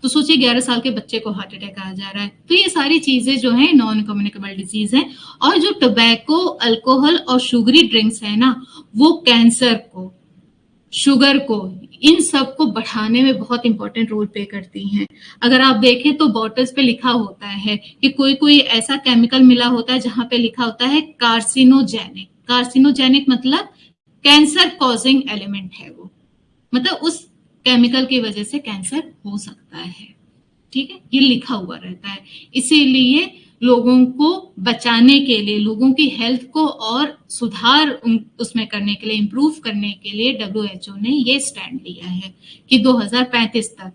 तो सोचिए 11 साल के बच्चे को हार्ट अटैक आ जा रहा है। तो ये सारी चीजें जो है नॉन कम्युनिकेबल डिजीज है। और जो टोबैको, अल्कोहल और शुगरी ड्रिंक्स है ना, वो कैंसर को, शुगर को, इन सब को बढ़ाने में बहुत इंपॉर्टेंट रोल प्ले करती हैं। अगर आप देखें तो बॉटल्स पे लिखा होता है कि कोई कोई ऐसा केमिकल मिला होता है जहां पे लिखा होता है कार्सिनोजेनिक। कार्सिनोजेनिक मतलब कैंसर कॉजिंग एलिमेंट है वो, मतलब उस केमिकल की वजह से कैंसर हो सकता है। ठीक है, ये लिखा हुआ रहता है। इसीलिए लोगों को बचाने के लिए, लोगों की हेल्थ को और सुधार उसमें करने के लिए, इंप्रूव करने के लिए WHO ने ये स्टैंड लिया है कि 2035 तक,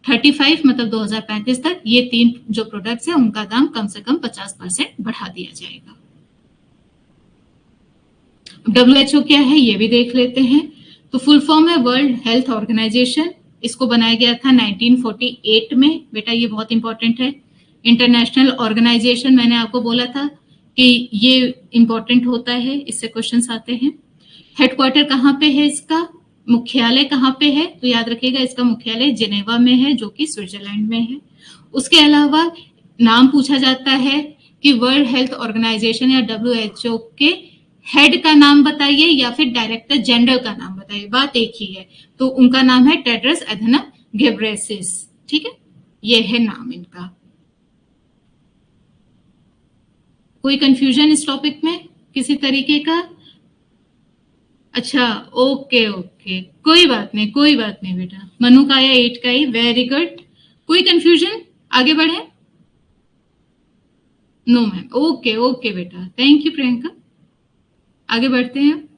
35 मतलब 2035 तक ये 3 जो प्रोडक्ट्स हैं उनका दाम कम से कम 50% बढ़ा दिया जाएगा। WHO क्या है ये भी देख लेते हैं। तो फुल फॉर्म है वर्ल्ड हेल्थ ऑर्गेनाइजेशन। इसको बनाया गया था 1948 में। बेटा ये बहुत इंपॉर्टेंट है। इंटरनेशनल ऑर्गेनाइजेशन, मैंने आपको बोला था कि ये इंपॉर्टेंट होता है, इससे क्वेश्चंस आते हैं। हेडक्वार्टर कहाँ पे है इसका, मुख्यालय कहाँ पे है, तो याद रखिएगा इसका मुख्यालय जिनेवा में है, जो कि स्विट्जरलैंड में है। उसके अलावा नाम पूछा जाता है कि वर्ल्ड हेल्थ ऑर्गेनाइजेशन या WHO के हेड का नाम बताइए या फिर डायरेक्टर जनरल का नाम बताइए, बात एक ही है। तो उनका नाम है टेड्रस अधनम घेब्रेयेसस। ठीक है, ये है नाम इनका। कोई कंफ्यूजन इस टॉपिक में किसी तरीके का? अच्छा, ओके ओके, कोई बात नहीं, कोई बात नहीं बेटा। मनु का आया 8 का ही, वेरी गुड। कोई कंफ्यूजन? आगे बढ़े? नो मैम, ओके ओके बेटा, थैंक यू प्रियंका। आगे बढ़ते हैं।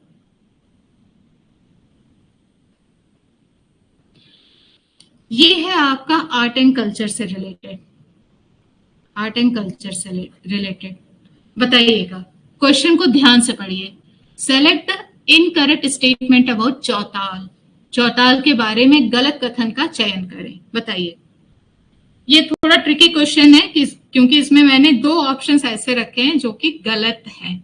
ये है आपका आर्ट एंड कल्चर से रिलेटेड, आर्ट एंड कल्चर से रिलेटेड। बताइएगा, क्वेश्चन को ध्यान से पढ़िए। Select the incorrect statement about Chautal. Chautal के बारे में गलत कथन का चयन करें। बताइए। ये थोड़ा ट्रिकी क्वेश्चन है क्योंकि इसमें मैंने दो ऑप्शंस ऐसे रखे हैं जो कि गलत हैं।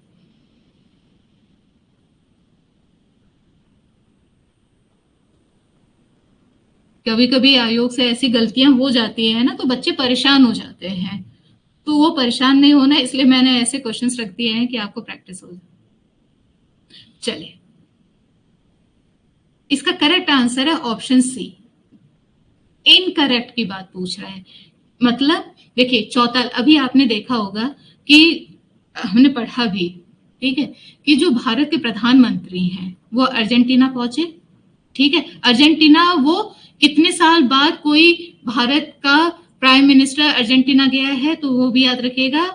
कभी कभी आयोग से ऐसी गलतियां हो जाती है ना, तो बच्चे परेशान हो जाते हैं। तो वो परेशान नहीं होना, इसलिए मैंने ऐसे क्वेश्चंस रख दिए हैं कि आपको प्रैक्टिस हो जाए। चलिए, इसका करेक्ट आंसर है ऑप्शन सी। इनकरेक्ट की बात पूछ रहा है। मतलब देखिए, चौताल अभी आपने देखा होगा कि हमने पढ़ा भी, ठीक है, कि जो भारत के प्रधानमंत्री हैं वो अर्जेंटीना पहुंचे। ठीक है, अर्जेंटीना वो कितने साल बाद कोई भारत का प्राइम मिनिस्टर अर्जेंटीना गया है, तो वो भी याद रखिएगा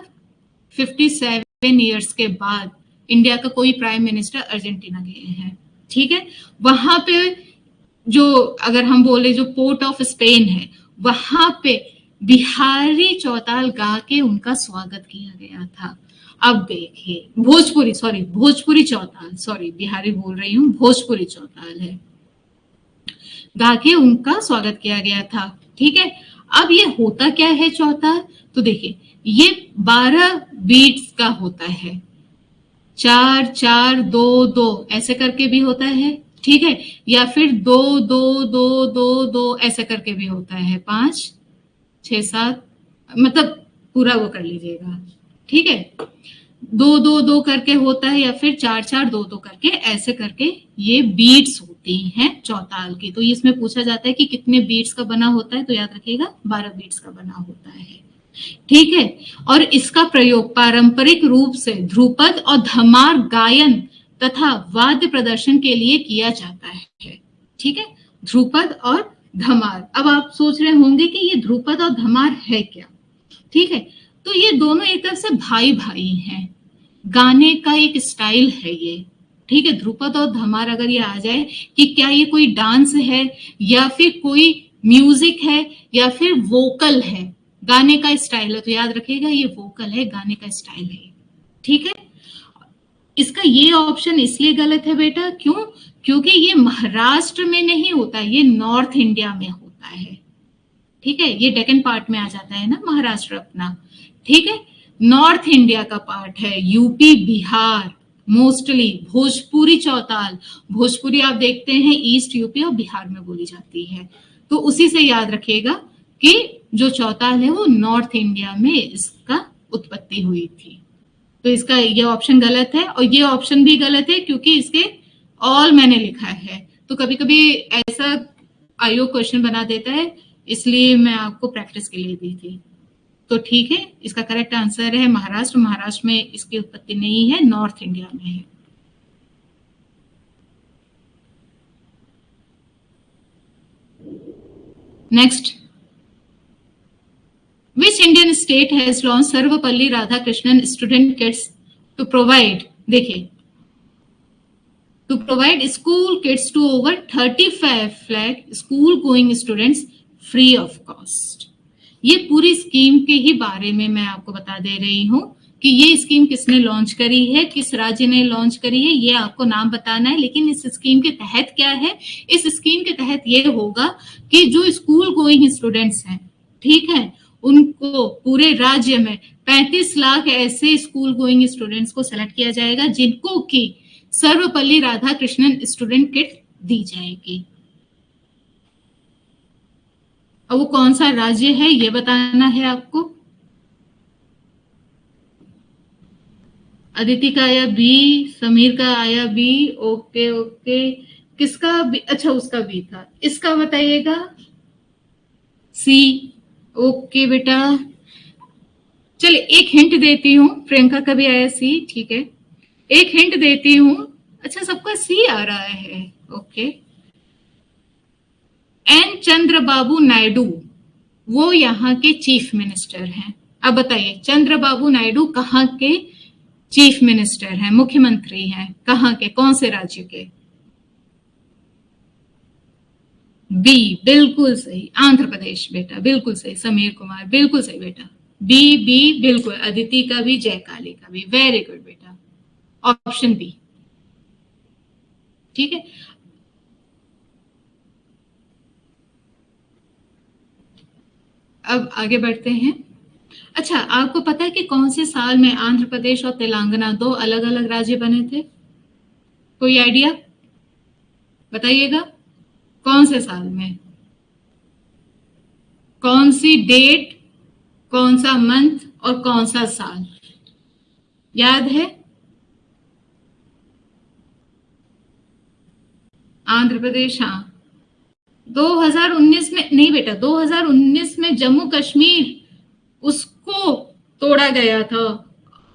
57 ईयर्स के बाद इंडिया का कोई प्राइम मिनिस्टर अर्जेंटीना गए हैं। ठीक है, वहां पे जो अगर हम बोले जो पोर्ट ऑफ स्पेन है, वहां पे बिहारी चौताल गा के उनका स्वागत किया गया था। अब देखिए, भोजपुरी चौताल, सॉरी बिहारी बोल रही हूँ, भोजपुरी चौताल है, गा के उनका स्वागत किया गया था। ठीक है, अब ये होता क्या है चौताल? तो देखिए, ये 12 बीट्स का होता है, 4 4 2 2 ऐसे करके भी होता है। ठीक है, या फिर 2 2 2 2 2 ऐसे करके भी होता है, 5 6 7, मतलब पूरा वो कर लीजिएगा। ठीक है, 2 2 2 करके होता है, या फिर 4 4 2 2 करके, ऐसे करके ये बीट्स होती हैं चौताल की। तो इसमें पूछा जाता है कि कितने बीट्स का बना होता है, तो याद रखिएगा 12 बीट्स का बना होता है। ठीक है, और इसका प्रयोग पारंपरिक रूप से ध्रुपद और धमार गायन तथा वाद्य प्रदर्शन के लिए किया जाता है। ठीक है, ध्रुपद और धमार। अब आप सोच रहे होंगे कि ये ध्रुपद और धमार है क्या? ठीक है, तो ये दोनों एक तरह से भाई भाई हैं, गाने का एक स्टाइल है ये। ठीक है, ध्रुपद और धमार अगर ये आ जाए कि क्या ये कोई डांस है या फिर कोई म्यूजिक है या फिर वोकल है, गाने का स्टाइल है, तो याद रखिएगा ये वोकल है, गाने का स्टाइल है। ठीक है, इसका ये ऑप्शन इसलिए गलत है बेटा, क्यों? क्योंकि ये महाराष्ट्र में नहीं होता, ये नॉर्थ इंडिया में होता है। ठीक है, ये डेक्कन पार्ट में आ जाता है ना महाराष्ट्र अपना। ठीक है, नॉर्थ इंडिया का पार्ट है, यूपी बिहार मोस्टली भोजपुरी चौताल। भोजपुरी आप देखते हैं ईस्ट यूपी और बिहार में बोली जाती है, तो उसी से याद रखिएगा कि जो चौताल है वो नॉर्थ इंडिया में इसका उत्पत्ति हुई थी। तो इसका ये ऑप्शन गलत है, और ये ऑप्शन भी गलत है क्योंकि इसके ऑल मैंने लिखा है। तो कभी कभी ऐसा आयोग क्वेश्चन बना देता है, इसलिए मैं आपको प्रैक्टिस के लिए दी थी। तो ठीक है, इसका करेक्ट आंसर है महाराष्ट्र। महाराष्ट्र में इसकी उत्पत्ति नहीं है, नॉर्थ इंडिया में है। Next, which Indian state has launched Sarvepalli Radhakrishnan student kits to provide, देखिए, to provide school kits to over 35 lakh school going students free of cost। ये पूरी स्कीम के ही बारे में मैं आपको बता दे रही हूँ कि ये स्कीम किसने लॉन्च करी है, किस राज्य ने लॉन्च करी है, ये आपको नाम बताना है। लेकिन इस स्कीम के तहत क्या है? इस स्कीम के तहत ये होगा कि जो स्कूल गोइंग स्टूडेंट्स हैं, ठीक है, उनको पूरे राज्य में 35 लाख ऐसे स्कूल गोइंग स्टूडेंट्स को सेलेक्ट किया जाएगा जिनको की सर्वपल्ली राधाकृष्णन स्टूडेंट किट दी जाएगी। अब वो कौन सा राज्य है ये बताना है आपको। अदिति का आया बी, समीर का आया बी, ओके ओके, किसका बी? अच्छा, उसका बी था। इसका बताइएगा सी। ओके बेटा, चलिए एक हिंट देती हूँ। प्रियंका का भी आया सी, ठीक है, एक हिंट देती हूँ। अच्छा, सबका सी आ रहा है। ओके, एन चंद्रबाबू नायडू वो यहाँ के चीफ मिनिस्टर हैं। अब बताइए चंद्रबाबू नायडू कहाँ के चीफ मिनिस्टर हैं, मुख्यमंत्री हैं, कहाँ के, कौन से राज्य के? बी, बिल्कुल सही, आंध्र प्रदेश बेटा, बिल्कुल सही। समीर कुमार, बिल्कुल सही बेटा, बी बी बिल्कुल। अदिति का भी, जयकाली का भी, वेरी गुड बेटा, ऑप्शन बी। ठीक है, अब आगे बढ़ते हैं। अच्छा, आपको पता है कि कौन से साल में आंध्र प्रदेश और तेलंगाना दो अलग अलग राज्य बने थे? कोई आइडिया बताइएगा, कौन से साल में, कौन सी डेट, कौन सा मंथ और कौन सा साल याद है? आंध्र प्रदेश, हाँ 2019 में नहीं बेटा, 2019 में जम्मू कश्मीर उसको तोड़ा गया था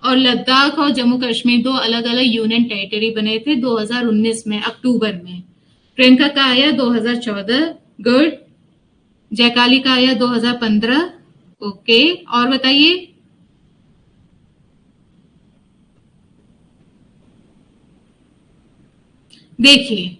और लद्दाख और जम्मू कश्मीर दो अलग अलग यूनियन टेरिटरी बने थे 2019 में अक्टूबर में। प्रियंका का आया 2014, गुड। जयकाली का आया 2015, ओके। और बताइए, देखिए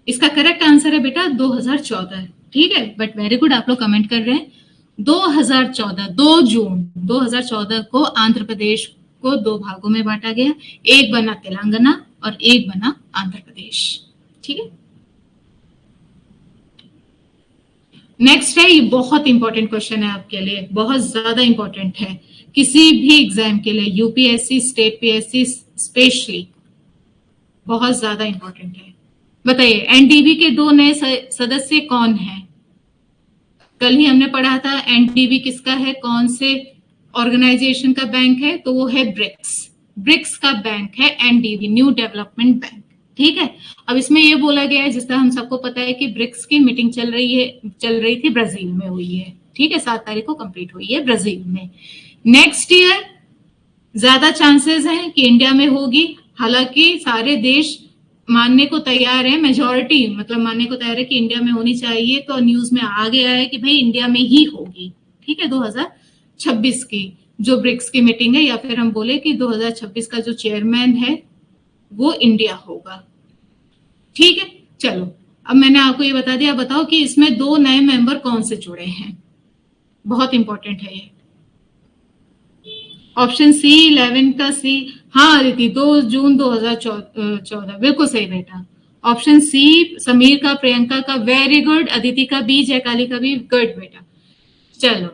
इसका करेक्ट आंसर है बेटा 2014, ठीक है, बट वेरी गुड, आप लोग कमेंट कर रहे हैं। 2014 2 जून 2014 को आंध्र प्रदेश को दो भागों में बांटा गया, एक बना तेलंगाना और एक बना आंध्र प्रदेश, ठीक है। नेक्स्ट है, ये बहुत इंपॉर्टेंट क्वेश्चन है आपके लिए, बहुत ज्यादा इंपॉर्टेंट है किसी भी एग्जाम के लिए, यूपीएससी, स्टेट पीएससी स्पेशली, बहुत ज्यादा इंपॉर्टेंट है। बताइए एनडीबी के दो नए सदस्य कौन हैं? कल ही हमने पढ़ा था एनडीबी किसका है, कौन से ऑर्गेनाइजेशन का बैंक है, तो वो है ब्रिक्स। ब्रिक्स का बैंक है एनडीबी, न्यू डेवलपमेंट बैंक, ठीक है। अब इसमें ये बोला गया है, जिस तरह हम सबको पता है कि ब्रिक्स की मीटिंग चल रही थी, ब्राजील में हुई है, ठीक है, 7 तारीख को कंप्लीट हुई है ब्राजील में। नेक्स्ट ईयर ज्यादा चांसेस हैं कि इंडिया में होगी, हालांकि सारे देश मानने को तैयार है, मेजॉरिटी मतलब मानने को तैयार है कि इंडिया में होनी चाहिए, तो न्यूज में आ गया है कि भाई इंडिया में ही होगी, ठीक है। 2026 की जो ब्रिक्स की मीटिंग है, या फिर हम बोले कि 2026 का जो चेयरमैन है वो इंडिया होगा, ठीक है। चलो, अब मैंने आपको ये बता दिया, बताओ कि इसमें 2 नए मेंबर कौन से जुड़े हैं, बहुत इंपॉर्टेंट है ये। ऑप्शन सी 11 का सी, हाँ अदिति 2 जून 2014, बिल्कुल सही बेटा। ऑप्शन सी समीर का, प्रियंका का, वेरी गुड। अदिति का बी, जयकाली का भी, गुड बेटा। चलो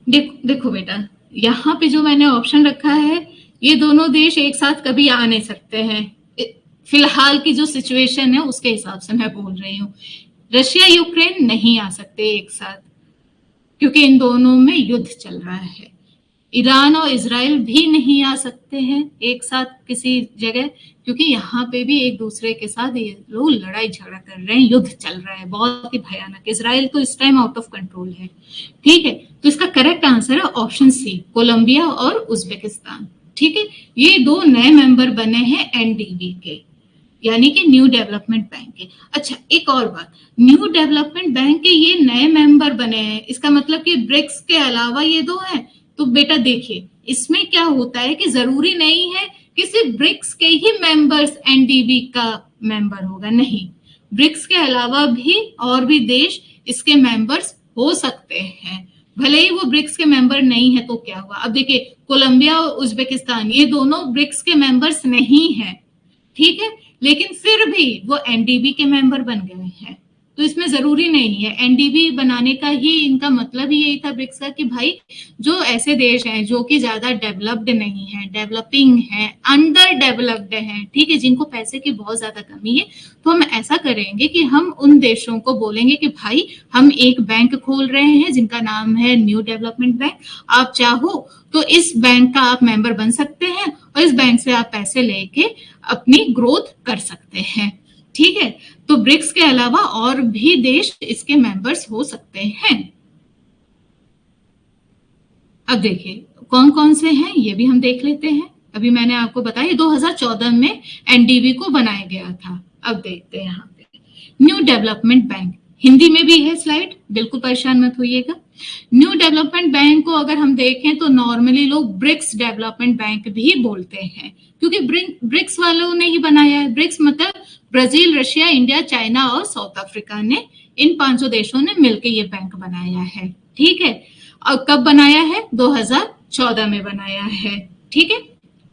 देखो बेटा, यहाँ पे जो मैंने ऑप्शन रखा है, ये दोनों देश एक साथ कभी आ नहीं सकते हैं, फिलहाल की जो सिचुएशन है उसके हिसाब से मैं बोल रही हूँ। रशिया यूक्रेन नहीं आ सकते एक साथ, क्योंकि इन दोनों में युद्ध चल रहा है। ईरान और इजराइल भी नहीं आ सकते हैं एक साथ किसी जगह, क्योंकि यहाँ पे भी एक दूसरे के साथ ये लोग लड़ाई झगड़ा कर रहे हैं, युद्ध चल रहा है बहुत ही भयानक। इजराइल तो इस टाइम आउट ऑफ कंट्रोल है, ठीक है। तो इसका करेक्ट आंसर है ऑप्शन सी, कोलंबिया और उज्बेकिस्तान, ठीक है। ये 2 नए मेंबर बने हैं एनडीबी के, यानी कि न्यू डेवलपमेंट बैंक के। अच्छा, एक और बात, न्यू डेवलपमेंट बैंक के ये नए मेंबर बने हैं, इसका मतलब कि ब्रिक्स के अलावा ये 2 हैं। तो बेटा देखिए, इसमें क्या होता है कि जरूरी नहीं है कि सिर्फ ब्रिक्स के ही मेंबर्स एनडीबी का मेंबर होगा, नहीं, ब्रिक्स के अलावा भी और भी देश इसके मेंबर्स हो सकते हैं, भले ही वो ब्रिक्स के मेंबर नहीं है तो क्या हुआ। अब देखिए, कोलंबिया और उज्बेकिस्तान ये दोनों ब्रिक्स के मेंबर्स नहीं है, ठीक है, लेकिन फिर भी वो एनडीबी के मेंबर बन गए हैं। तो इसमें जरूरी नहीं है, एनडीबी बनाने का ही इनका मतलब ही यही था ब्रिक्स का, कि भाई जो ऐसे देश हैं जो कि ज्यादा डेवलप्ड नहीं है, डेवलपिंग है, अंडर डेवलप्ड है, ठीक है, जिनको पैसे की बहुत ज्यादा कमी है, तो हम ऐसा करेंगे कि हम उन देशों को बोलेंगे कि भाई हम एक बैंक खोल रहे हैं जिनका नाम है न्यू डेवलपमेंट बैंक, आप चाहो तो इस बैंक का आप मेंबर बन सकते हैं और इस बैंक से आप पैसे लेके अपनी ग्रोथ कर सकते हैं, ठीक है। तो ब्रिक्स के अलावा और भी देश इसके मेंबर्स हो सकते हैं। अब देखिए कौन कौन से हैं ये भी हम देख लेते हैं। अभी मैंने आपको बताया 2014 में एनडीबी को बनाया गया था। अब देखते हैं यहाँ पे न्यू डेवलपमेंट बैंक, हिंदी में भी है स्लाइड, बिल्कुल परेशान मत होइएगा। न्यू डेवलपमेंट बैंक को अगर हम देखें तो नॉर्मली लोग ब्रिक्स डेवलपमेंट बैंक भी बोलते हैं, क्योंकि ब्रिक्स वालों ने ही बनाया है। ब्रिक्स मतलब ब्राजील, रशिया, इंडिया, चाइना और साउथ अफ्रीका ने, इन 5 देशों ने मिलकर ये बैंक बनाया है। ठीक है, और कब बनाया है? 2014 में बनाया है। ठीक है,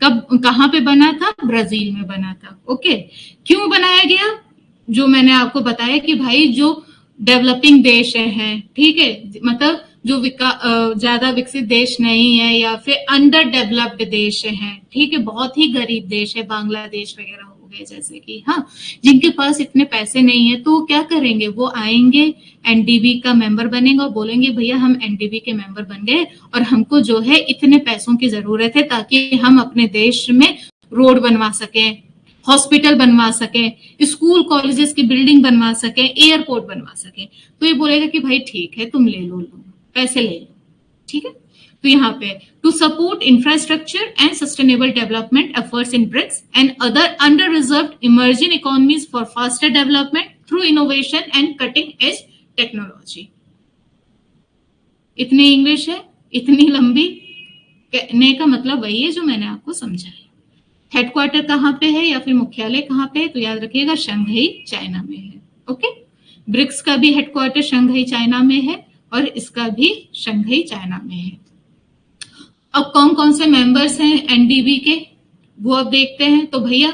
कब, कहाँ पे बना था? ब्राजील में बना था। ओके, क्यों बनाया गया? जो मैंने आपको बताया कि भाई जो डेवलपिंग देश है, ठीक है, मतलब जो ज्यादा विकसित देश नहीं है या फिर अंडर डेवलप्ड देश है, ठीक है, बहुत ही गरीब देश है, बांग्लादेश वगैरह हो गए जैसे कि, हाँ, जिनके पास इतने पैसे नहीं है, तो क्या करेंगे? वो आएंगे, एनडीबी का मेंबर बनेंगे और बोलेंगे भैया हम एनडीबी के मेंबर बन गए और हमको जो है इतने पैसों की जरूरत है ताकि हम अपने देश में रोड बनवा सकें, हॉस्पिटल बनवा सकें, स्कूल कॉलेजेस की बिल्डिंग बनवा सकें, एयरपोर्ट बनवा सकें। तो ये बोलेगा कि भाई ठीक है, तुम ले लो, पैसे ले लो। ठीक है, तो यहाँ पे to support infrastructure and sustainable development efforts in BRICS and other under reserved emerging economies for faster development through innovation and cutting edge technology. इतनी इंग्लिश है, इतनी लंबी, कहने का मतलब वही है जो मैंने आपको समझाया। हेडक्वार्टर कहाँ पे है या फिर मुख्यालय कहाँ पे है? तो याद रखिएगा शंघाई चाइना में है। ओके, ब्रिक्स का भी हेडक्वार्टर शंघाई चाइना में है और इसका भी शंघाई चाइना में है। अब कौन कौन से मेंबर्स हैं एनडीबी के, वो अब देखते हैं। तो भैया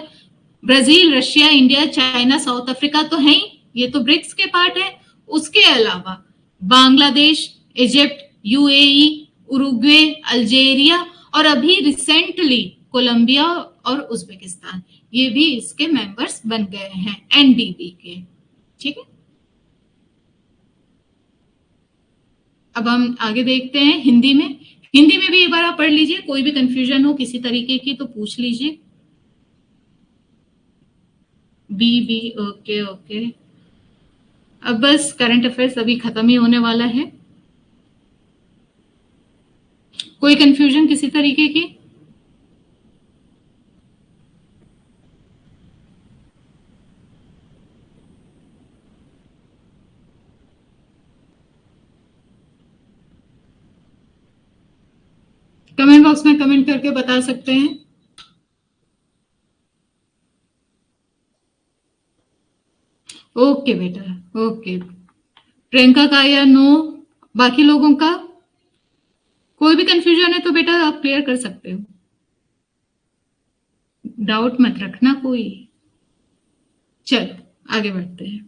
Brazil, Russia, India, China, south Africa तो है ही, ये तो ब्रिक्स के पार्ट है। उसके अलावा Bangladesh, Egypt, UAE, Uruguay, Algeria और अभी रिसेंटली कोलंबिया और उज्बेकिस्तान, ये भी इसके मेंबर्स बन गए हैं एनडीबी के। ठीक है, अब हम आगे देखते हैं हिंदी में। हिंदी में भी एक बार आप पढ़ लीजिए, कोई भी कंफ्यूजन हो किसी तरीके की तो पूछ लीजिए। B okay okay. अब बस करंट अफेयर्स अभी खत्म ही होने वाला है। कोई कंफ्यूजन किसी तरीके की? कमेंट बॉक्स में कमेंट करके बता सकते हैं। ओके बेटा, ओके। प्रियंका का या नो? बाकी लोगों का कोई भी कंफ्यूजन है तो बेटा आप क्लियर कर सकते हो, डाउट मत रखना कोई। चल आगे बढ़ते हैं।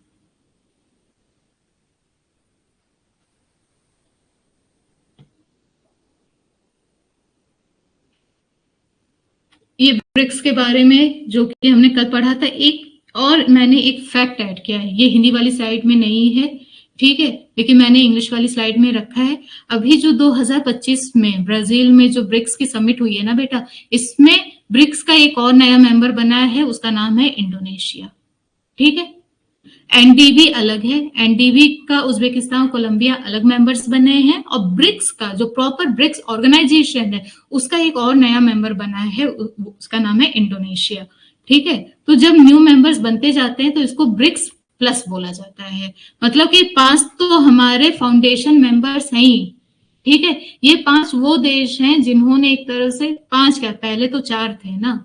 ये ब्रिक्स के बारे में जो कि हमने कल पढ़ा था, एक और मैंने एक फैक्ट ऐड किया है, ये हिंदी वाली स्लाइड में नहीं है, ठीक है, लेकिन मैंने इंग्लिश वाली स्लाइड में रखा है। अभी जो 2025 में ब्राजील में जो ब्रिक्स की समिट हुई है ना बेटा, इसमें ब्रिक्स का एक और नया मेंबर बना है, उसका नाम है इंडोनेशिया। ठीक है, एनडीबी अलग है, एनडीबी का उज्बेकिस्तान, कोलंबिया अलग मेंबर्स बने हैं, और ब्रिक्स का जो प्रॉपर ब्रिक्स ऑर्गेनाइजेशन है उसका एक और नया मेंबर बना है, उसका नाम है इंडोनेशिया। ठीक है, तो जब न्यू मेंबर्स बनते जाते हैं तो इसको ब्रिक्स प्लस बोला जाता है, मतलब कि 5 तो हमारे फाउंडेशन मेंबर्स हैं ही। ठीक है, ये 5 वो देश हैं जिन्होंने एक तरह से 5 क्या, पहले तो 4 थे ना,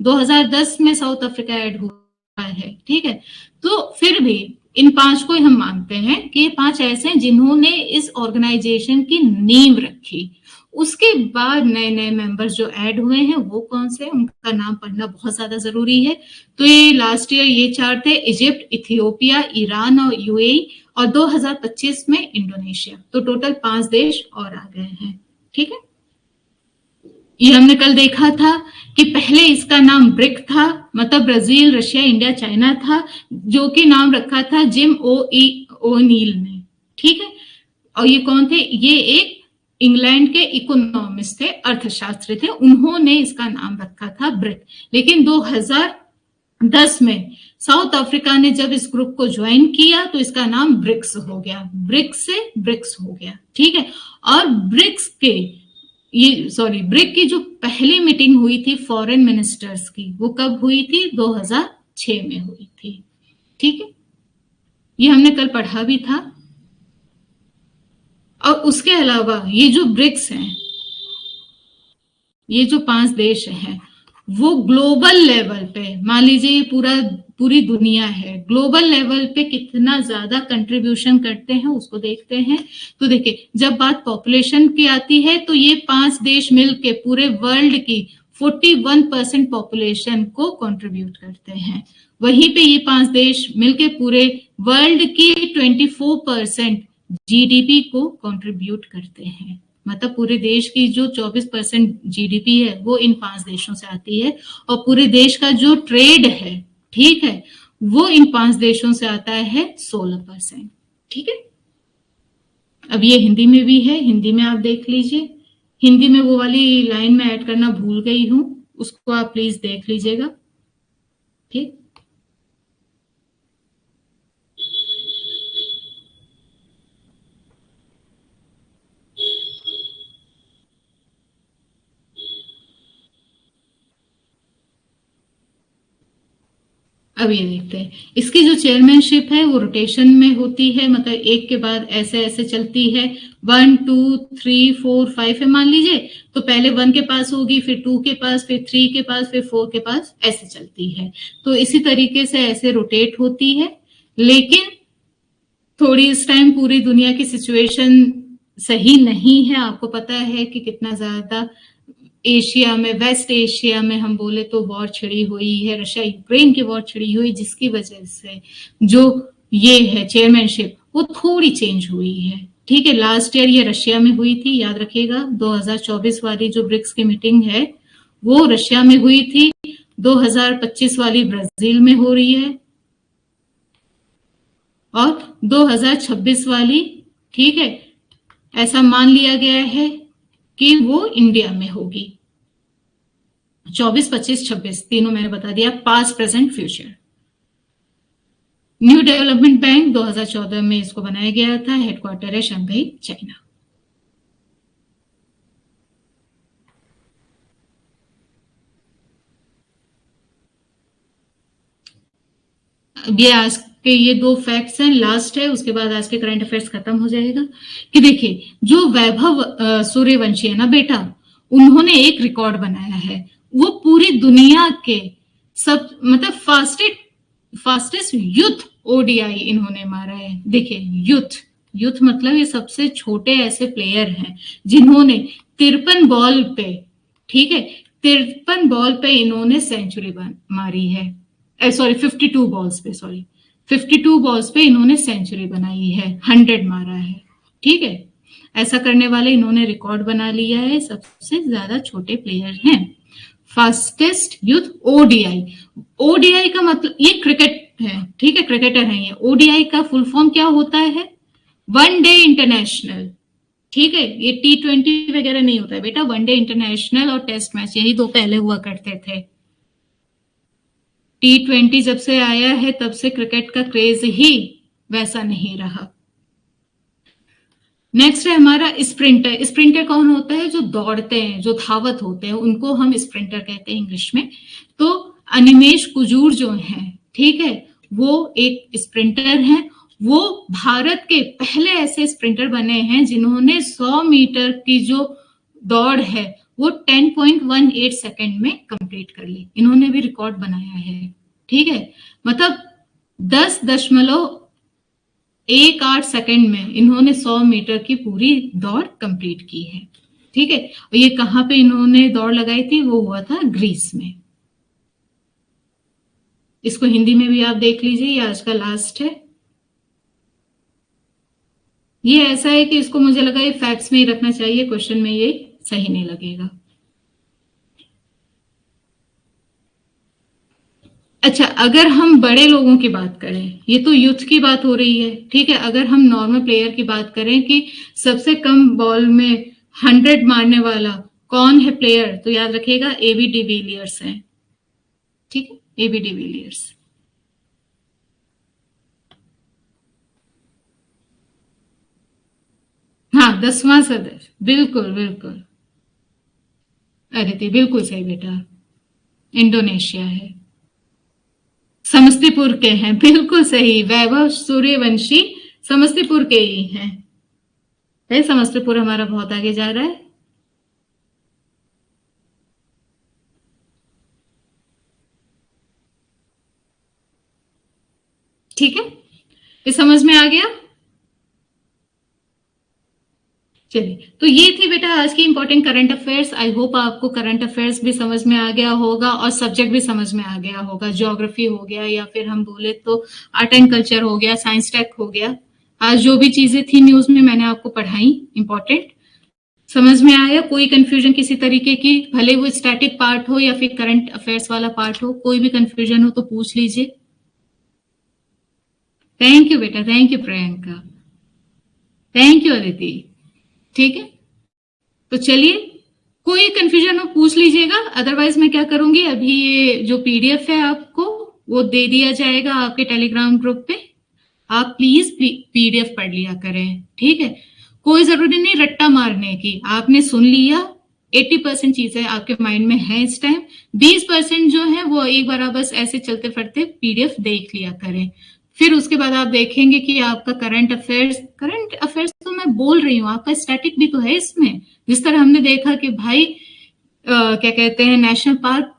2010 में साउथ अफ्रीका ऐड हुआ है। ठीक है, तो फिर भी इन 5 को हम मानते हैं कि ये 5 ऐसे हैं जिन्होंने इस ऑर्गेनाइजेशन की नींव रखी। उसके बाद नए नए मेंबर्स जो ऐड हुए हैं वो कौन से, उनका नाम पढ़ना बहुत ज्यादा जरूरी है। तो ये लास्ट ईयर ये 4 थे, इजिप्ट, इथियोपिया, ईरान और यूएई, और 2025 में इंडोनेशिया। तो टोटल 5 देश और आ गए हैं। ठीक है, ये हमने कल देखा था कि पहले इसका नाम ब्रिक था, मतलब ब्राजील, रशिया, इंडिया, चाइना था, जो कि नाम रखा था जिम ओ'नील ने। ठीक है, और ये कौन थे? ये एक इंग्लैंड के इकोनॉमिस्ट थे, अर्थशास्त्री थे, उन्होंने इसका नाम रखा था ब्रिक। लेकिन 2010 में साउथ अफ्रीका ने जब इस ग्रुप को ज्वाइन किया तो इसका नाम ब्रिक्स हो गया, ब्रिक्स से ब्रिक्स हो गया। ठीक है, और ब्रिक्स के ये सॉरी, ब्रिक की जो पहली मीटिंग हुई थी फॉरेन मिनिस्टर्स की, वो कब हुई थी? 2006 में हुई थी। ठीक है, ये हमने कल पढ़ा भी था। और उसके अलावा ये जो ब्रिक्स हैं, ये जो 5 देश हैं, वो ग्लोबल लेवल पे, मान लीजिए ये पूरी दुनिया है, ग्लोबल लेवल पे कितना ज्यादा कंट्रीब्यूशन करते हैं उसको देखते हैं। तो देखिए, जब बात पॉपुलेशन की आती है तो ये 5 देश मिलके पूरे वर्ल्ड की 41% पॉपुलेशन को कंट्रीब्यूट करते हैं। वहीं पे ये 5 देश मिलके पूरे वर्ल्ड की 24% जीडीपी को कंट्रीब्यूट करते हैं। मतलब पूरे देश की जो 24% जीडीपी है वो इन 5 देशों से आती है, और पूरे देश का जो ट्रेड है, ठीक है, वो इन 5 देशों से आता है 16%। ठीक है, अब ये हिंदी में भी है, हिंदी में आप देख लीजिए। हिंदी में वो वाली लाइन में ऐड करना भूल गई हूं, उसको आप प्लीज देख लीजिएगा। ठीक, अब ये देखते हैं, इसकी जो चेयरमैनशिप है वो रोटेशन में होती है, मतलब एक के बाद ऐसे ऐसे चलती है। 1 2 3 4 5 है मान लीजिए, तो पहले 1 के पास होगी, फिर 2 के पास, फिर 3 के पास, फिर 4 के पास, ऐसे चलती है। तो इसी तरीके से ऐसे रोटेट होती है। लेकिन थोड़ी इस टाइम पूरी दुनिया की सिचुएशन सही नहीं है, आपको पता है कि कितना ज्यादा एशिया में, वेस्ट एशिया में हम बोले तो वॉर छिड़ी हुई है, रशिया यूक्रेन की वॉर छिड़ी हुई, जिसकी वजह से जो ये है चेयरमैनशिप वो थोड़ी चेंज हुई है। ठीक है, लास्ट ईयर ये रशिया में हुई थी, याद रखिएगा। 2024 वाली जो ब्रिक्स की मीटिंग है वो रशिया में हुई थी, 2025 वाली ब्राजील में हो रही है, और 2026 वाली, ठीक है, ऐसा मान लिया गया है कि वो इंडिया में होगी। 24, 25, 26 तीनों मैंने बता दिया, past, present, future. New development bank 2014 में इसको बनाया गया था, हेडक्वार्टर है शंघाई, चाइना। ये आज के ये 2 फैक्ट्स हैं, लास्ट है, उसके बाद आज के करंट अफेयर्स खत्म हो जाएगा। कि देखिए, जो वैभव सूर्यवंशी है ना बेटा, उन्होंने एक रिकॉर्ड बनाया है, वो पूरी दुनिया के सब मतलब फास्टेस्ट यूथ ओडीआई इन्होंने मारा है। देखिए, यूथ मतलब ये सबसे छोटे ऐसे प्लेयर हैं जिन्होंने 53 बॉल पे, ठीक है, 53 बॉल पे इन्होंने सेंचुरी मारी है। सॉरी, 52 बॉल्स पे, सॉरी 52 बॉल्स पे इन्होंने सेंचुरी बनाई है, 100 मारा है। ठीक है, ऐसा करने वाले इन्होंने रिकॉर्ड बना लिया है, सबसे ज्यादा छोटे प्लेयर हैं। फास्टेस्ट यूथ ओडीआई, ओडीआई का मतलब ये क्रिकेट है, ठीक है, क्रिकेटर है ये। ओडीआई का फुल फॉर्म क्या होता है? 1 डे इंटरनेशनल। ठीक है, ये T20 वगैरह नहीं होता है बेटा, 1 डे इंटरनेशनल और टेस्ट मैच, यही 2 पहले हुआ करते थे। T20 जब से आया है तब से क्रिकेट का क्रेज ही वैसा नहीं रहा। नेक्स्ट है हमारा स्प्रिंटर। स्प्रिंटर कौन होता है? जो दौड़ते हैं, जो धावत होते हैं, उनको हम स्प्रिंटर कहते हैं इंग्लिश में। तो अनिमेश कुजूर जो हैं, ठीक है, वो एक स्प्रिंटर हैं। वो भारत के पहले ऐसे स्प्रिंटर बने हैं जिन्होंने 100 मीटर की जो दौड़ है वो 10.18 सेकंड में कंप्लीट कर ली। इन्होंने भी रिकॉर्ड बनाया है। ठीक है, मतलब 10.18 सेकंड में इन्होंने 100 मीटर की पूरी दौड़ कंप्लीट की है। ठीक है, और ये कहां पे इन्होंने दौड़ लगाई थी? वो हुआ था ग्रीस में। इसको हिंदी में भी आप देख लीजिए, ये आज का लास्ट है। ये ऐसा है कि इसको मुझे लगा ये फैक्ट्स में ही रखना चाहिए, क्वेश्चन में ये सही नहीं लगेगा। अच्छा, अगर हम बड़े लोगों की बात करें, ये तो यूथ की बात हो रही है, ठीक है, अगर हम नॉर्मल प्लेयर की बात करें कि सबसे कम बॉल में 100 मारने वाला कौन है प्लेयर, तो याद रखिएगा एबी डिविलियर्स है। ठीक है, एबी डिविलियर्स। हाँ, 10वां सदस्य, बिल्कुल बिल्कुल। अदिति बिल्कुल सही बेटा, इंडोनेशिया है। समस्तीपुर के हैं, बिल्कुल सही। वैभव सूर्यवंशी समस्तीपुर के ही हैं। भाई समस्तीपुर हमारा बहुत आगे जा रहा है। ठीक है, ये समझ में आ गया। चलिए, तो ये थी बेटा आज की important current affairs. I hope आपको करंट अफेयर्स भी समझ में आ गया होगा और सब्जेक्ट भी समझ में आ गया होगा। ज्योग्राफी हो गया या फिर हम बोले तो आर्ट एंड कल्चर हो गया, साइंस टेक हो गया। आज जो भी चीजें थी न्यूज में मैंने आपको पढ़ाई इंपॉर्टेंट, समझ में आया। कोई कंफ्यूजन किसी तरीके की, भले वो स्टैटिक पार्ट हो या फिर करंट अफेयर्स वाला पार्ट हो, कोई भी कंफ्यूजन हो तो पूछ लीजिए। थैंक यू बेटा, thank you Priyanka, thank you Aditi. ठीक है, तो चलिए कोई कंफ्यूजन हो पूछ लीजिएगा, अदरवाइज मैं क्या करूंगी, अभी ये जो पीडीएफ है आपको वो दे दिया जाएगा आपके टेलीग्राम ग्रुप पे। आप प्लीज पीडीएफ पढ़ लिया करें, ठीक है। कोई जरूरी नहीं रट्टा मारने की, आपने सुन लिया, 80% चीजें आपके माइंड में है इस टाइम, 20% जो है वो एक बार आप बस ऐसे चलते फिरते पीडीएफ देख लिया करें। फिर उसके बाद आप देखेंगे कि आपका करंट अफेयर्स तो मैं बोल रही हूँ, आपका स्टैटिक भी तो है इसमें। जिस तरह हमने देखा कि भाई क्या कहते हैं, नेशनल पार्क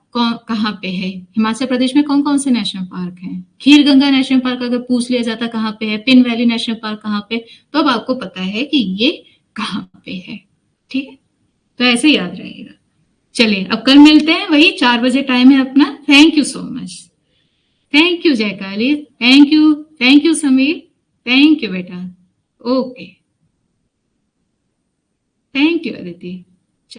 कहाँ पे है, हिमाचल प्रदेश में कौन कौन से नेशनल पार्क हैं। खीर गंगा नेशनल पार्क अगर पूछ लिया जाता कहाँ पे है, पिन वैली नेशनल पार्क कहाँ पे, तो अब आपको पता है कि ये कहाँ पे है। ठीक है, तो ऐसे याद रहेगा। चलिए अब कल मिलते हैं, वही 4 बजे टाइम है अपना। Thank you so much, thank you Jaykali, thank you Sameer, thank you बेटा, ओके, थैंक यू अदिति।